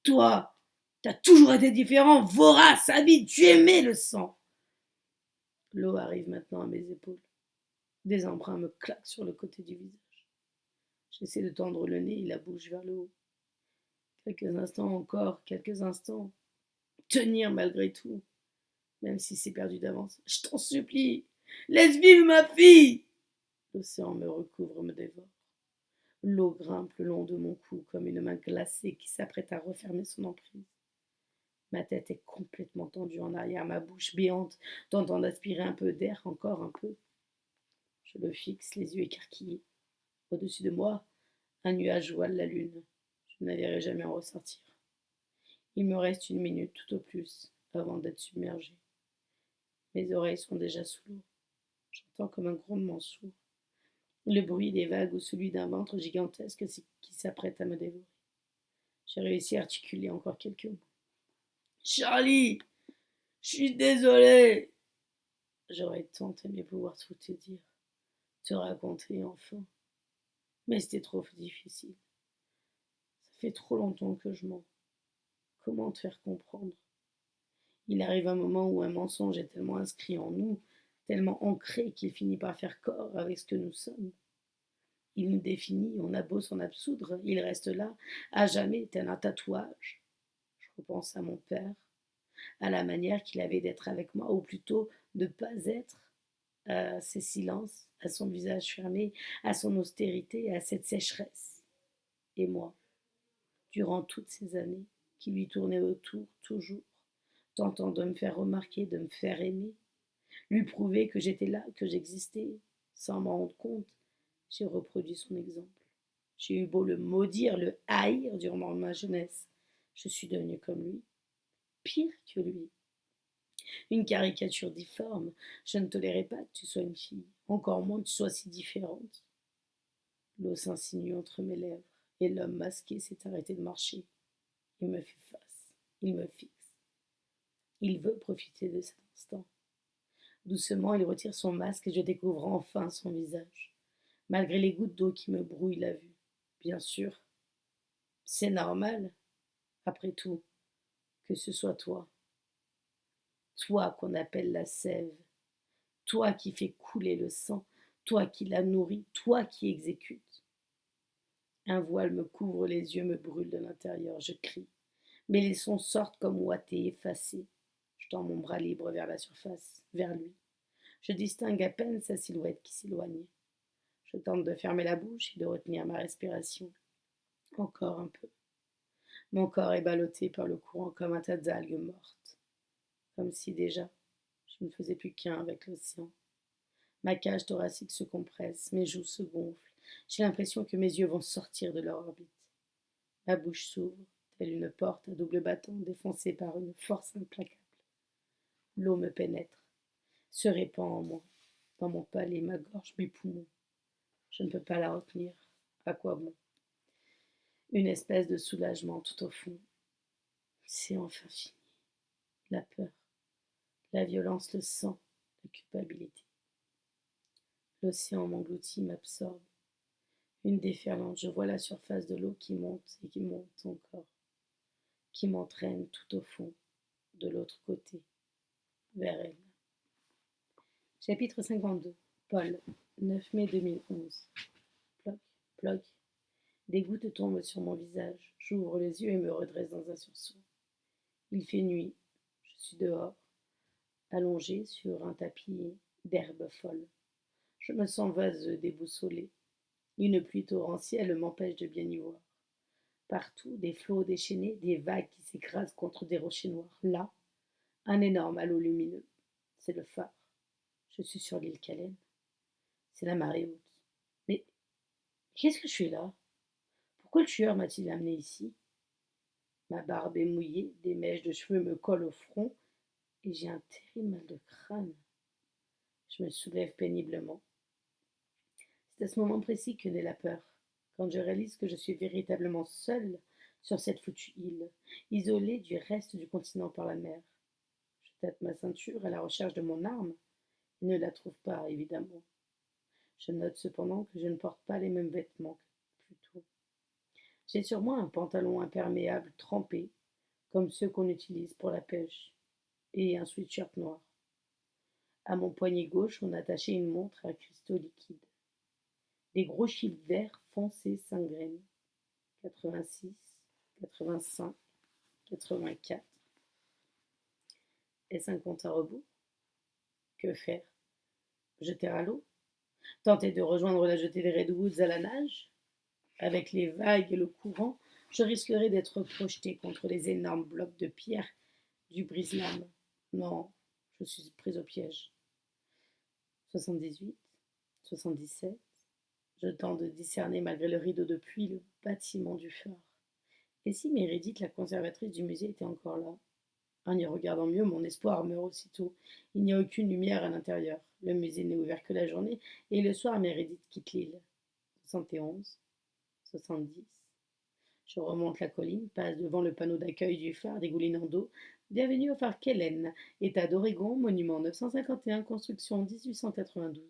Toi, t'as toujours été différent, vorace, avide, tu aimais le sang. L'eau arrive maintenant à mes épaules. Des embruns me claquent sur le côté du visage. J'essaie de tendre le nez et la bouche vers le haut. Quelques instants encore, quelques instants. Tenir malgré tout, même si c'est perdu d'avance. Je t'en supplie, laisse vivre ma fille! L'océan me recouvre, me dévore. L'eau grimpe le long de mon cou comme une main glacée qui s'apprête à refermer son emprise. Ma tête est complètement tendue en arrière, ma bouche béante, tentant d'aspirer un peu d'air, encore un peu. Je le fixe, les yeux écarquillés. Au-dessus de moi, un nuage voile la lune. Je ne la verrai jamais en ressortir. Il me reste 1 minute tout au plus avant d'être submergé. Mes oreilles sont déjà sous l'eau. J'entends comme un grondement sourd le bruit des vagues ou celui d'un ventre gigantesque qui s'apprête à me dévorer. J'ai réussi à articuler encore quelques mots. Charlie, je suis désolé. J'aurais tant aimé pouvoir tout te dire, te raconter enfin. Mais c'était trop difficile. Ça fait trop longtemps que je mens. Comment te faire comprendre? Il arrive un moment où un mensonge est tellement inscrit en nous, tellement ancré qu'il finit par faire corps avec ce que nous sommes. Il nous définit, on a beau s'en absoudre, il reste là, à jamais, tel un tatouage. Je repense à mon père, à la manière qu'il avait d'être avec moi, ou plutôt de ne pas être, à ses silences, à son visage fermé, à son austérité, à cette sécheresse. Et moi, durant toutes ces années, qui lui tournaient autour, toujours, tentant de me faire remarquer, de me faire aimer, lui prouver que j'étais là, que j'existais, sans m'en rendre compte, j'ai reproduit son exemple. J'ai eu beau le maudire, le haïr durant ma jeunesse, je suis devenue comme lui, pire que lui. Une caricature difforme, je ne tolérais pas que tu sois une fille, encore moins que tu sois si différente. L'eau s'insinue entre mes lèvres, et l'homme masqué s'est arrêté de marcher. Il me fait face, il me fixe. Il veut profiter de cet instant. Doucement, il retire son masque et je découvre enfin son visage, malgré les gouttes d'eau qui me brouillent la vue. Bien sûr, c'est normal, après tout, que ce soit toi. Toi qu'on appelle la sève, toi qui fais couler le sang, toi qui la nourris, toi qui exécutes. Un voile me couvre les yeux, me brûle de l'intérieur, je crie. Mais les sons sortent comme ouatés, effacés. Je tends mon bras libre vers la surface, vers lui. Je distingue à peine sa silhouette qui s'éloigne. Je tente de fermer la bouche et de retenir ma respiration. Encore un peu. Mon corps est ballotté par le courant comme un tas d'algues mortes. Comme si déjà, je ne faisais plus qu'un avec l'océan. Ma cage thoracique se compresse, mes joues se gonflent. J'ai l'impression que mes yeux vont sortir de leur orbite. Ma bouche s'ouvre, telle une porte à double battant défoncée par une force implacable. L'eau me pénètre, se répand en moi, dans mon palais, ma gorge, mes poumons. Je ne peux pas la retenir. À quoi bon? Une espèce de soulagement tout au fond. C'est enfin fini. La peur, la violence, le sang, la culpabilité. L'océan m'engloutit, m'absorbe. Une déferlante, je vois la surface de l'eau qui monte et qui monte encore, qui m'entraîne tout au fond, de l'autre côté, vers elle. Chapitre 52. Paul, 9 mai 2011. Ploc, ploc. Des gouttes tombent sur mon visage. J'ouvre les yeux et me redresse dans un sursaut. Il fait nuit. Je suis dehors, allongée sur un tapis d'herbe folle. Je me sens vaseux, déboussolé. Une pluie torrentielle m'empêche de bien y voir. Partout, des flots déchaînés, des vagues qui s'écrasent contre des rochers noirs. Là, un énorme halo lumineux. C'est le phare. Je suis sur l'île Calais. C'est la marée haute. Mais qu'est-ce que je fais là? Pourquoi le tueur m'a-t-il amené ici? Ma barbe est mouillée, des mèches de cheveux me collent au front et j'ai un terrible mal de crâne. Je me soulève péniblement. C'est à ce moment précis que naît la peur, quand je réalise que je suis véritablement seule sur cette foutue île, isolée du reste du continent par la mer. Je tâte ma ceinture à la recherche de mon arme et ne la trouve pas, évidemment. Je note cependant que je ne porte pas les mêmes vêtements que plus tôt. J'ai sur moi un pantalon imperméable trempé, comme ceux qu'on utilise pour la pêche, et un sweatshirt noir. À mon poignet gauche, on attachait une montre à cristaux liquides. Des gros chiffres verts foncés s'engrainent. 86, 85, 84. Est-ce un compte à rebours? Que faire? Jeter à l'eau? Tenter de rejoindre la jetée des Redwoods à la nage? Avec les vagues et le courant, je risquerais d'être projeté contre les énormes blocs de pierre du brise-lames. Non, je suis prise au piège. 78, 77. Je tente de discerner malgré le rideau de pluie le bâtiment du phare. Et si Meredith, la conservatrice du musée, était encore là? En y regardant mieux, mon espoir meurt aussitôt. Il n'y a aucune lumière à l'intérieur. Le musée n'est ouvert que la journée, et le soir, Meredith quitte l'île. 71, 70. Je remonte la colline, passe devant le panneau d'accueil du phare dégoulinant d'eau. Bienvenue au phare Kellen, État d'Oregon, monument 951, construction 1892.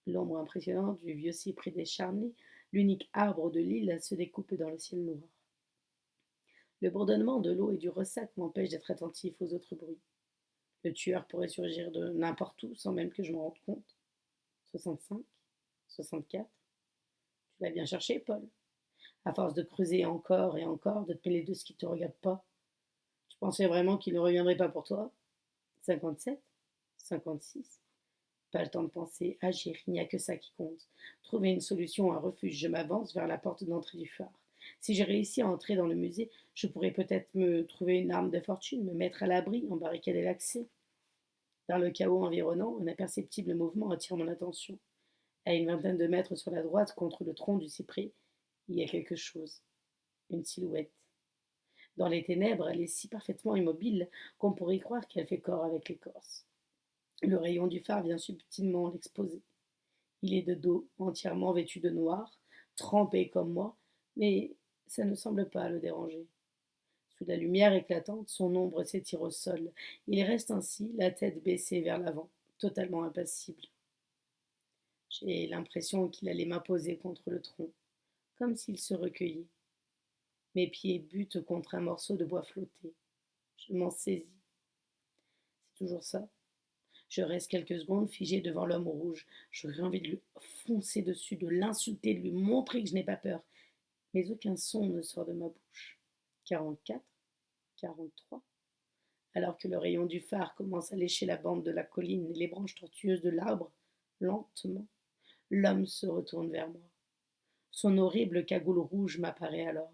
L'ombre impressionnante du vieux cyprès décharné, l'unique arbre de l'île, se découpe dans le ciel noir. Le bourdonnement de l'eau et du ressac m'empêche d'être attentif aux autres bruits. Le tueur pourrait surgir de n'importe où sans même que je m'en rende compte. 65, 64. Tu l'as bien cherché, Paul. À force de creuser encore et encore, de te mêler de ce qui ne te regarde pas. Tu pensais vraiment qu'il ne reviendrait pas pour toi? 57, 56. Pas le temps de penser, agir, il n'y a que ça qui compte. Trouver une solution, un refuge, je m'avance vers la porte d'entrée du phare. Si j'ai réussi à entrer dans le musée, je pourrais peut-être me trouver une arme de fortune, me mettre à l'abri, embarricader l'accès. Dans le chaos environnant, un imperceptible mouvement attire mon attention. À une vingtaine de mètres sur la droite, contre le tronc du cyprès, il y a quelque chose. Une silhouette. Dans les ténèbres, elle est si parfaitement immobile qu'on pourrait croire qu'elle fait corps avec l'écorce. Le rayon du phare vient subtilement l'exposer. Il est de dos, entièrement vêtu de noir, trempé comme moi, mais ça ne semble pas le déranger. Sous la lumière éclatante, son ombre s'étire au sol. Il reste ainsi, la tête baissée vers l'avant, totalement impassible. J'ai l'impression qu'il allait m'imposer contre le tronc, comme s'il se recueillait. Mes pieds butent contre un morceau de bois flotté. Je m'en saisis. C'est toujours ça. Je reste quelques secondes figé devant l'homme rouge. J'aurais envie de lui foncer dessus, de l'insulter, de lui montrer que je n'ai pas peur. Mais aucun son ne sort de ma bouche. 44, 43. Alors que le rayon du phare commence à lécher la bande de la colline et les branches tortueuses de l'arbre, lentement, l'homme se retourne vers moi. Son horrible cagoule rouge m'apparaît alors.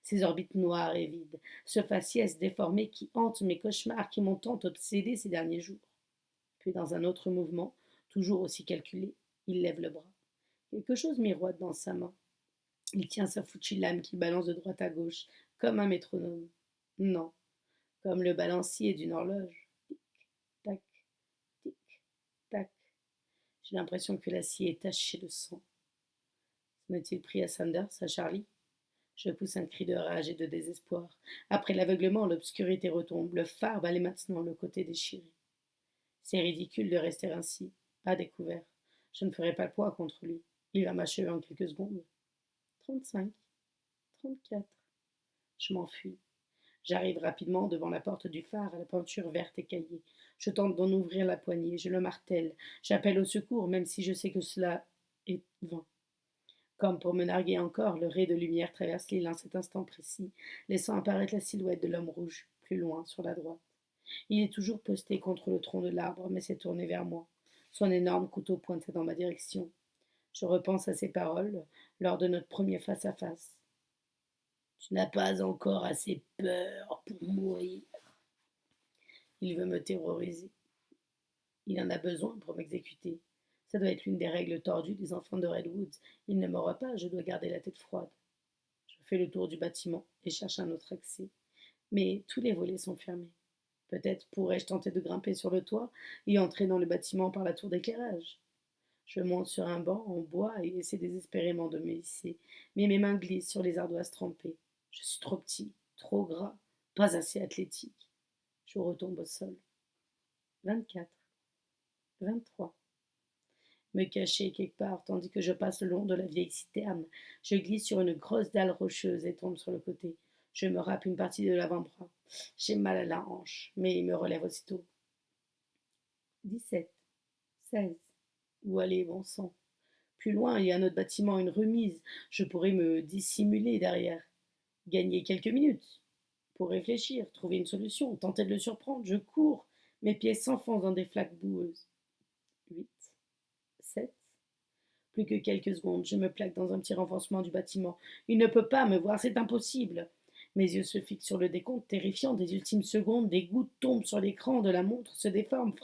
Ses orbites noires et vides, ce faciès déformé qui hante mes cauchemars, qui m'ont tant obsédé ces derniers jours. Puis dans un autre mouvement, toujours aussi calculé, il lève le bras. Quelque chose miroite dans sa main. Il tient sa foutue lame qui balance de droite à gauche, comme un métronome. Non, comme le balancier d'une horloge. Tic, tac, tic, tac. J'ai l'impression que l'acier est taché de sang. S'en est-il pris à Sanders, à Charlie? Je pousse un cri de rage et de désespoir. Après l'aveuglement, l'obscurité retombe. Le phare balaie maintenant le côté déchiré. C'est ridicule de rester ainsi, à découvert. Je ne ferai pas le poids contre lui. Il va m'achever en quelques secondes. 35, 34. Je m'enfuis. J'arrive rapidement devant la porte du phare à la peinture verte écaillée. Je tente d'en ouvrir la poignée, je le martèle. J'appelle au secours, même si je sais que cela est vain. Comme pour me narguer encore, le ray de lumière traverse l'île en cet instant précis, laissant apparaître la silhouette de l'homme rouge, plus loin, sur la droite. Il est toujours posté contre le tronc de l'arbre, mais s'est tourné vers moi, son énorme couteau pointé dans ma direction. Je repense à ses paroles lors de notre premier face-à-face. Tu n'as pas encore assez peur pour mourir. Il veut me terroriser. Il en a besoin pour m'exécuter. Ça doit être l'une des règles tordues des enfants de Redwoods. Il ne m'aura pas, je dois garder la tête froide. Je fais le tour du bâtiment et cherche un autre accès. Mais tous les volets sont fermés. Peut-être pourrais-je tenter de grimper sur le toit et entrer dans le bâtiment par la tour d'éclairage. Je monte sur un banc en bois et essaie désespérément de me hisser, mais mes mains glissent sur les ardoises trempées. Je suis trop petit, trop gras, pas assez athlétique. Je retombe au sol. 24, 23. Me cacher quelque part tandis que je passe le long de la vieille citerne. Je glisse sur une grosse dalle rocheuse et tombe sur le côté. Je me râpe une partie de l'avant-bras. J'ai mal à la hanche, mais il me relève aussitôt. 17, 16. Où aller, bon sang? Plus loin, il y a un autre bâtiment, une remise. Je pourrais me dissimuler derrière. Gagner quelques minutes pour réfléchir, trouver une solution, tenter de le surprendre. Je cours. Mes pieds s'enfoncent dans des flaques boueuses. 8, 7. Plus que quelques secondes, je me plaque dans un petit renfoncement du bâtiment. Il ne peut pas me voir, c'est impossible. Mes yeux se fixent sur le décompte terrifiant des ultimes secondes, des gouttes tombent sur l'écran de la montre, se déforment,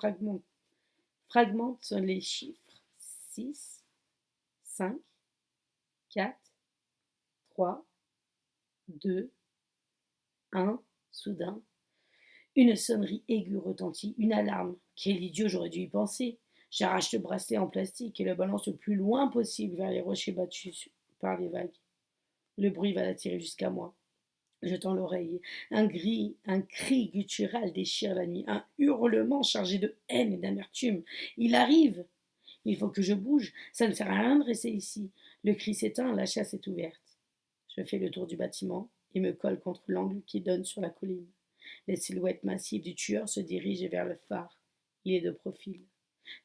fragmentent les chiffres. 6, 5, 4, 3, 2, 1. Soudain, une sonnerie aiguë retentit, une alarme. Quel idiot, j'aurais dû y penser. J'arrache le bracelet en plastique et le balance le plus loin possible vers les rochers battus par les vagues. Le bruit va l'attirer jusqu'à moi. Je tends l'oreille. Un cri guttural déchire la nuit, un hurlement chargé de haine et d'amertume. Il arrive. Il faut que je bouge. Ça ne sert à rien de rester ici. Le cri s'éteint, la chasse est ouverte. Je fais le tour du bâtiment et me colle contre l'angle qui donne sur la colline. Les silhouettes massives du tueur se dirigent vers le phare. Il est de profil.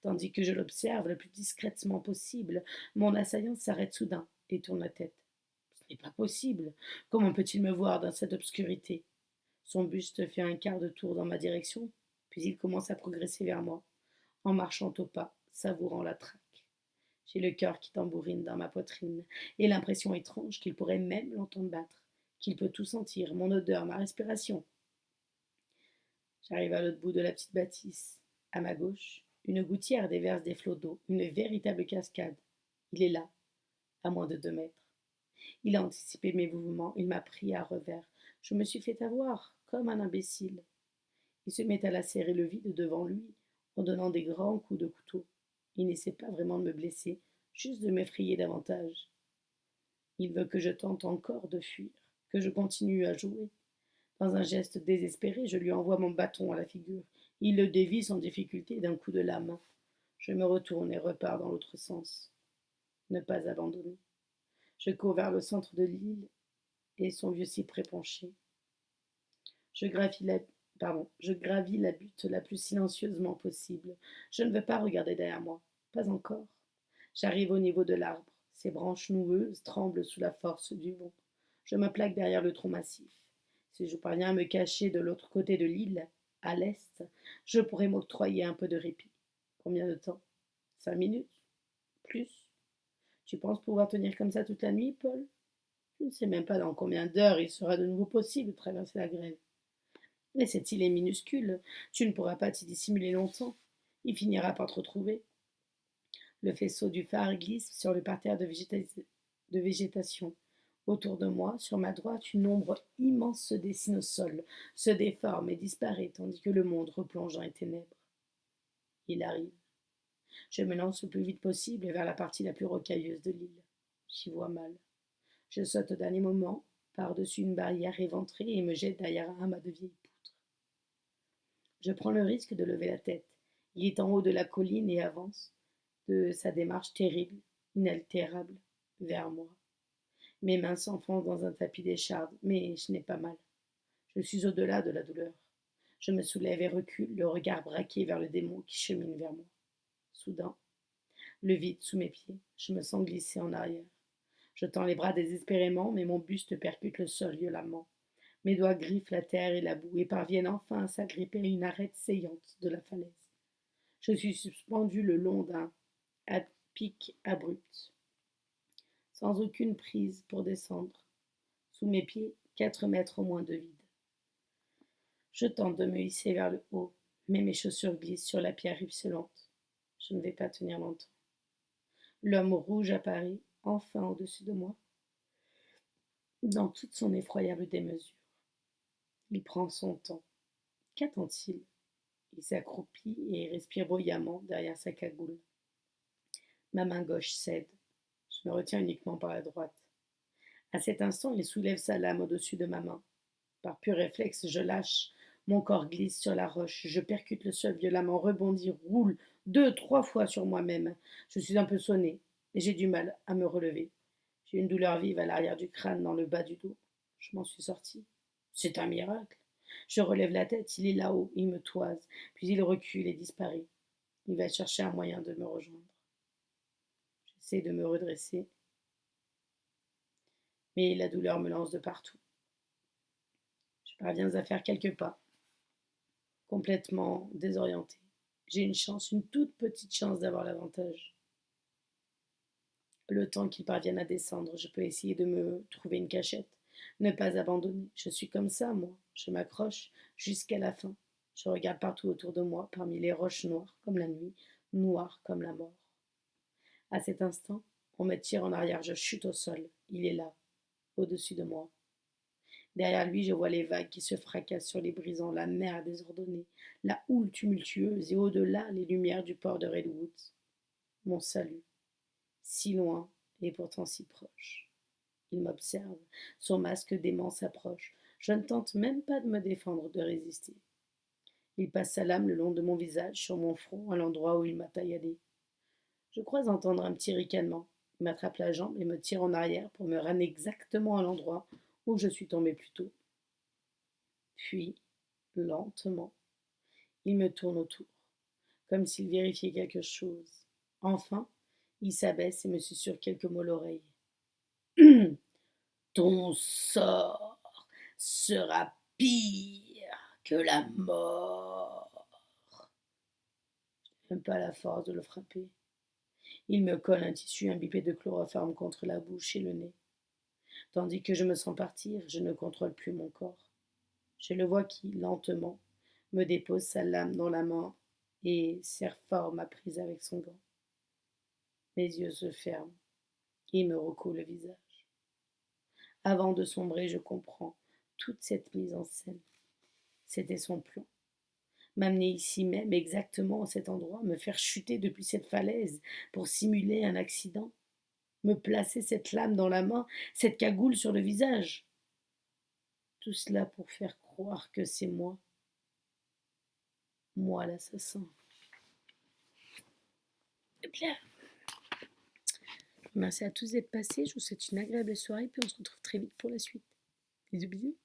Tandis que je l'observe le plus discrètement possible, mon assaillant s'arrête soudain et tourne la tête. Ce n'est pas possible. Comment peut-il me voir dans cette obscurité? Son buste fait un quart de tour dans ma direction, puis il commence à progresser vers moi, en marchant au pas, savourant la traque. J'ai le cœur qui tambourine dans ma poitrine, et l'impression étrange qu'il pourrait même l'entendre battre, qu'il peut tout sentir, mon odeur, ma respiration. J'arrive à l'autre bout de la petite bâtisse. À ma gauche, une gouttière déverse des flots d'eau, une véritable cascade. Il est là, à moins de 2 mètres. Il a anticipé mes mouvements, il m'a pris à revers. Je me suis fait avoir, comme un imbécile. Il se met à lacérer le vide devant lui, en donnant des grands coups de couteau. Il n'essaie pas vraiment de me blesser, juste de m'effrayer davantage. Il veut que je tente encore de fuir, que je continue à jouer. Dans un geste désespéré, je lui envoie mon bâton à la figure. Il le dévie sans difficulté d'un coup de lame. Je me retourne et repars dans l'autre sens. Ne pas abandonner. Je cours vers le centre de l'île et son vieux cyprès penché. Je gravis la butte la plus silencieusement possible. Je ne veux pas regarder derrière moi. Pas encore. J'arrive au niveau de l'arbre. Ses branches noueuses tremblent sous la force du vent. Je me plaque derrière le tronc massif. Si je parviens à me cacher de l'autre côté de l'île, à l'est, je pourrais m'octroyer un peu de répit. Combien de temps? 5 minutes? Plus? Tu penses pouvoir tenir comme ça toute la nuit, Paul? Je ne sais même pas dans combien d'heures il sera de nouveau possible de traverser la grève. Mais cette île est minuscule. Tu ne pourras pas t'y dissimuler longtemps. Il finira par te retrouver. Le faisceau du phare glisse sur le parterre de végétation. Autour de moi, sur ma droite, une ombre immense se dessine au sol, se déforme et disparaît, tandis que le monde replonge dans les ténèbres. Il arrive. Je me lance le plus vite possible vers la partie la plus rocailleuse de l'île. J'y vois mal. Je saute au dernier moment, par-dessus une barrière éventrée et me jette derrière un amas de vieilles poutres. Je prends le risque de lever la tête. Il est en haut de la colline et avance, de sa démarche terrible, inaltérable, vers moi. Mes mains s'enfoncent dans un tapis d'écharde, mais je n'ai pas mal. Je suis au-delà de la douleur. Je me soulève et recule, le regard braqué vers le démon qui chemine vers moi. Soudain, le vide sous mes pieds, je me sens glisser en arrière. Je tends les bras désespérément, mais mon buste percute le sol violemment. Mes doigts griffent la terre et la boue et parviennent enfin à s'agripper à une arête saillante de la falaise. Je suis suspendu le long d'un pic abrupt, sans aucune prise pour descendre. Sous mes pieds, 4 mètres au moins de vide. Je tente de me hisser vers le haut, mais mes chaussures glissent sur la pierre ruisselante. Je ne vais pas tenir longtemps. L'homme rouge apparaît, enfin au-dessus de moi, dans toute son effroyable démesure. Il prend son temps. Qu'attend-il? Il s'accroupit et respire bruyamment derrière sa cagoule. Ma main gauche cède. Je me retiens uniquement par la droite. À cet instant, il soulève sa lame au-dessus de ma main. Par pur réflexe, je lâche. Mon corps glisse sur la roche. Je percute le sol violemment, rebondis, roule 2, 3 fois sur moi-même. Je suis un peu sonné et j'ai du mal à me relever. J'ai une douleur vive à l'arrière du crâne, dans le bas du dos. Je m'en suis sorti. C'est un miracle. Je relève la tête, il est là-haut, il me toise, puis il recule et disparaît. Il va chercher un moyen de me rejoindre. J'essaie de me redresser, mais la douleur me lance de partout. Je parviens à faire quelques pas, complètement désorienté. J'ai une chance, une toute petite chance d'avoir l'avantage. Le temps qu'ils parviennent à descendre, je peux essayer de me trouver une cachette, ne pas abandonner. Je suis comme ça, moi. Je m'accroche jusqu'à la fin. Je regarde partout autour de moi, parmi les roches noires comme la nuit, noires comme la mort. À cet instant, on me tire en arrière, je chute au sol. Il est là, au-dessus de moi. Derrière lui, je vois les vagues qui se fracassent sur les brisants, la mer désordonnée, la houle tumultueuse et au-delà, les lumières du port de Redwood. Mon salut, si loin et pourtant si proche. Il m'observe, son masque d'aimant s'approche. Je ne tente même pas de me défendre, de résister. Il passe sa lame le long de mon visage, sur mon front, à l'endroit où il m'a tailladé. Je crois entendre un petit ricanement. Il m'attrape la jambe et me tire en arrière pour me ramener exactement à l'endroit où je suis tombé plus tôt. Puis, lentement, il me tourne autour, comme s'il vérifiait quelque chose. Enfin, il s'abaisse et me susurre quelques mots à l'oreille. Ton sort sera pire que la mort. Je n'ai même pas la force de le frapper. Il me colle un tissu imbibé de chloroforme contre la bouche et le nez. Tandis que je me sens partir, je ne contrôle plus mon corps. Je le vois qui, lentement, me dépose sa lame dans la main et serre fort ma prise avec son gant. Mes yeux se ferment. Il me recoule le visage. Avant de sombrer, je comprends toute cette mise en scène. C'était son plan. M'amener ici même, exactement à cet endroit, me faire chuter depuis cette falaise pour simuler un accident, me placer cette lame dans la main, cette cagoule sur le visage. Tout cela pour faire croire que c'est moi l'assassin. Bien. Merci à tous d'être passés. Je vous souhaite une agréable soirée, puis on se retrouve très vite pour la suite. Bisous, bisous.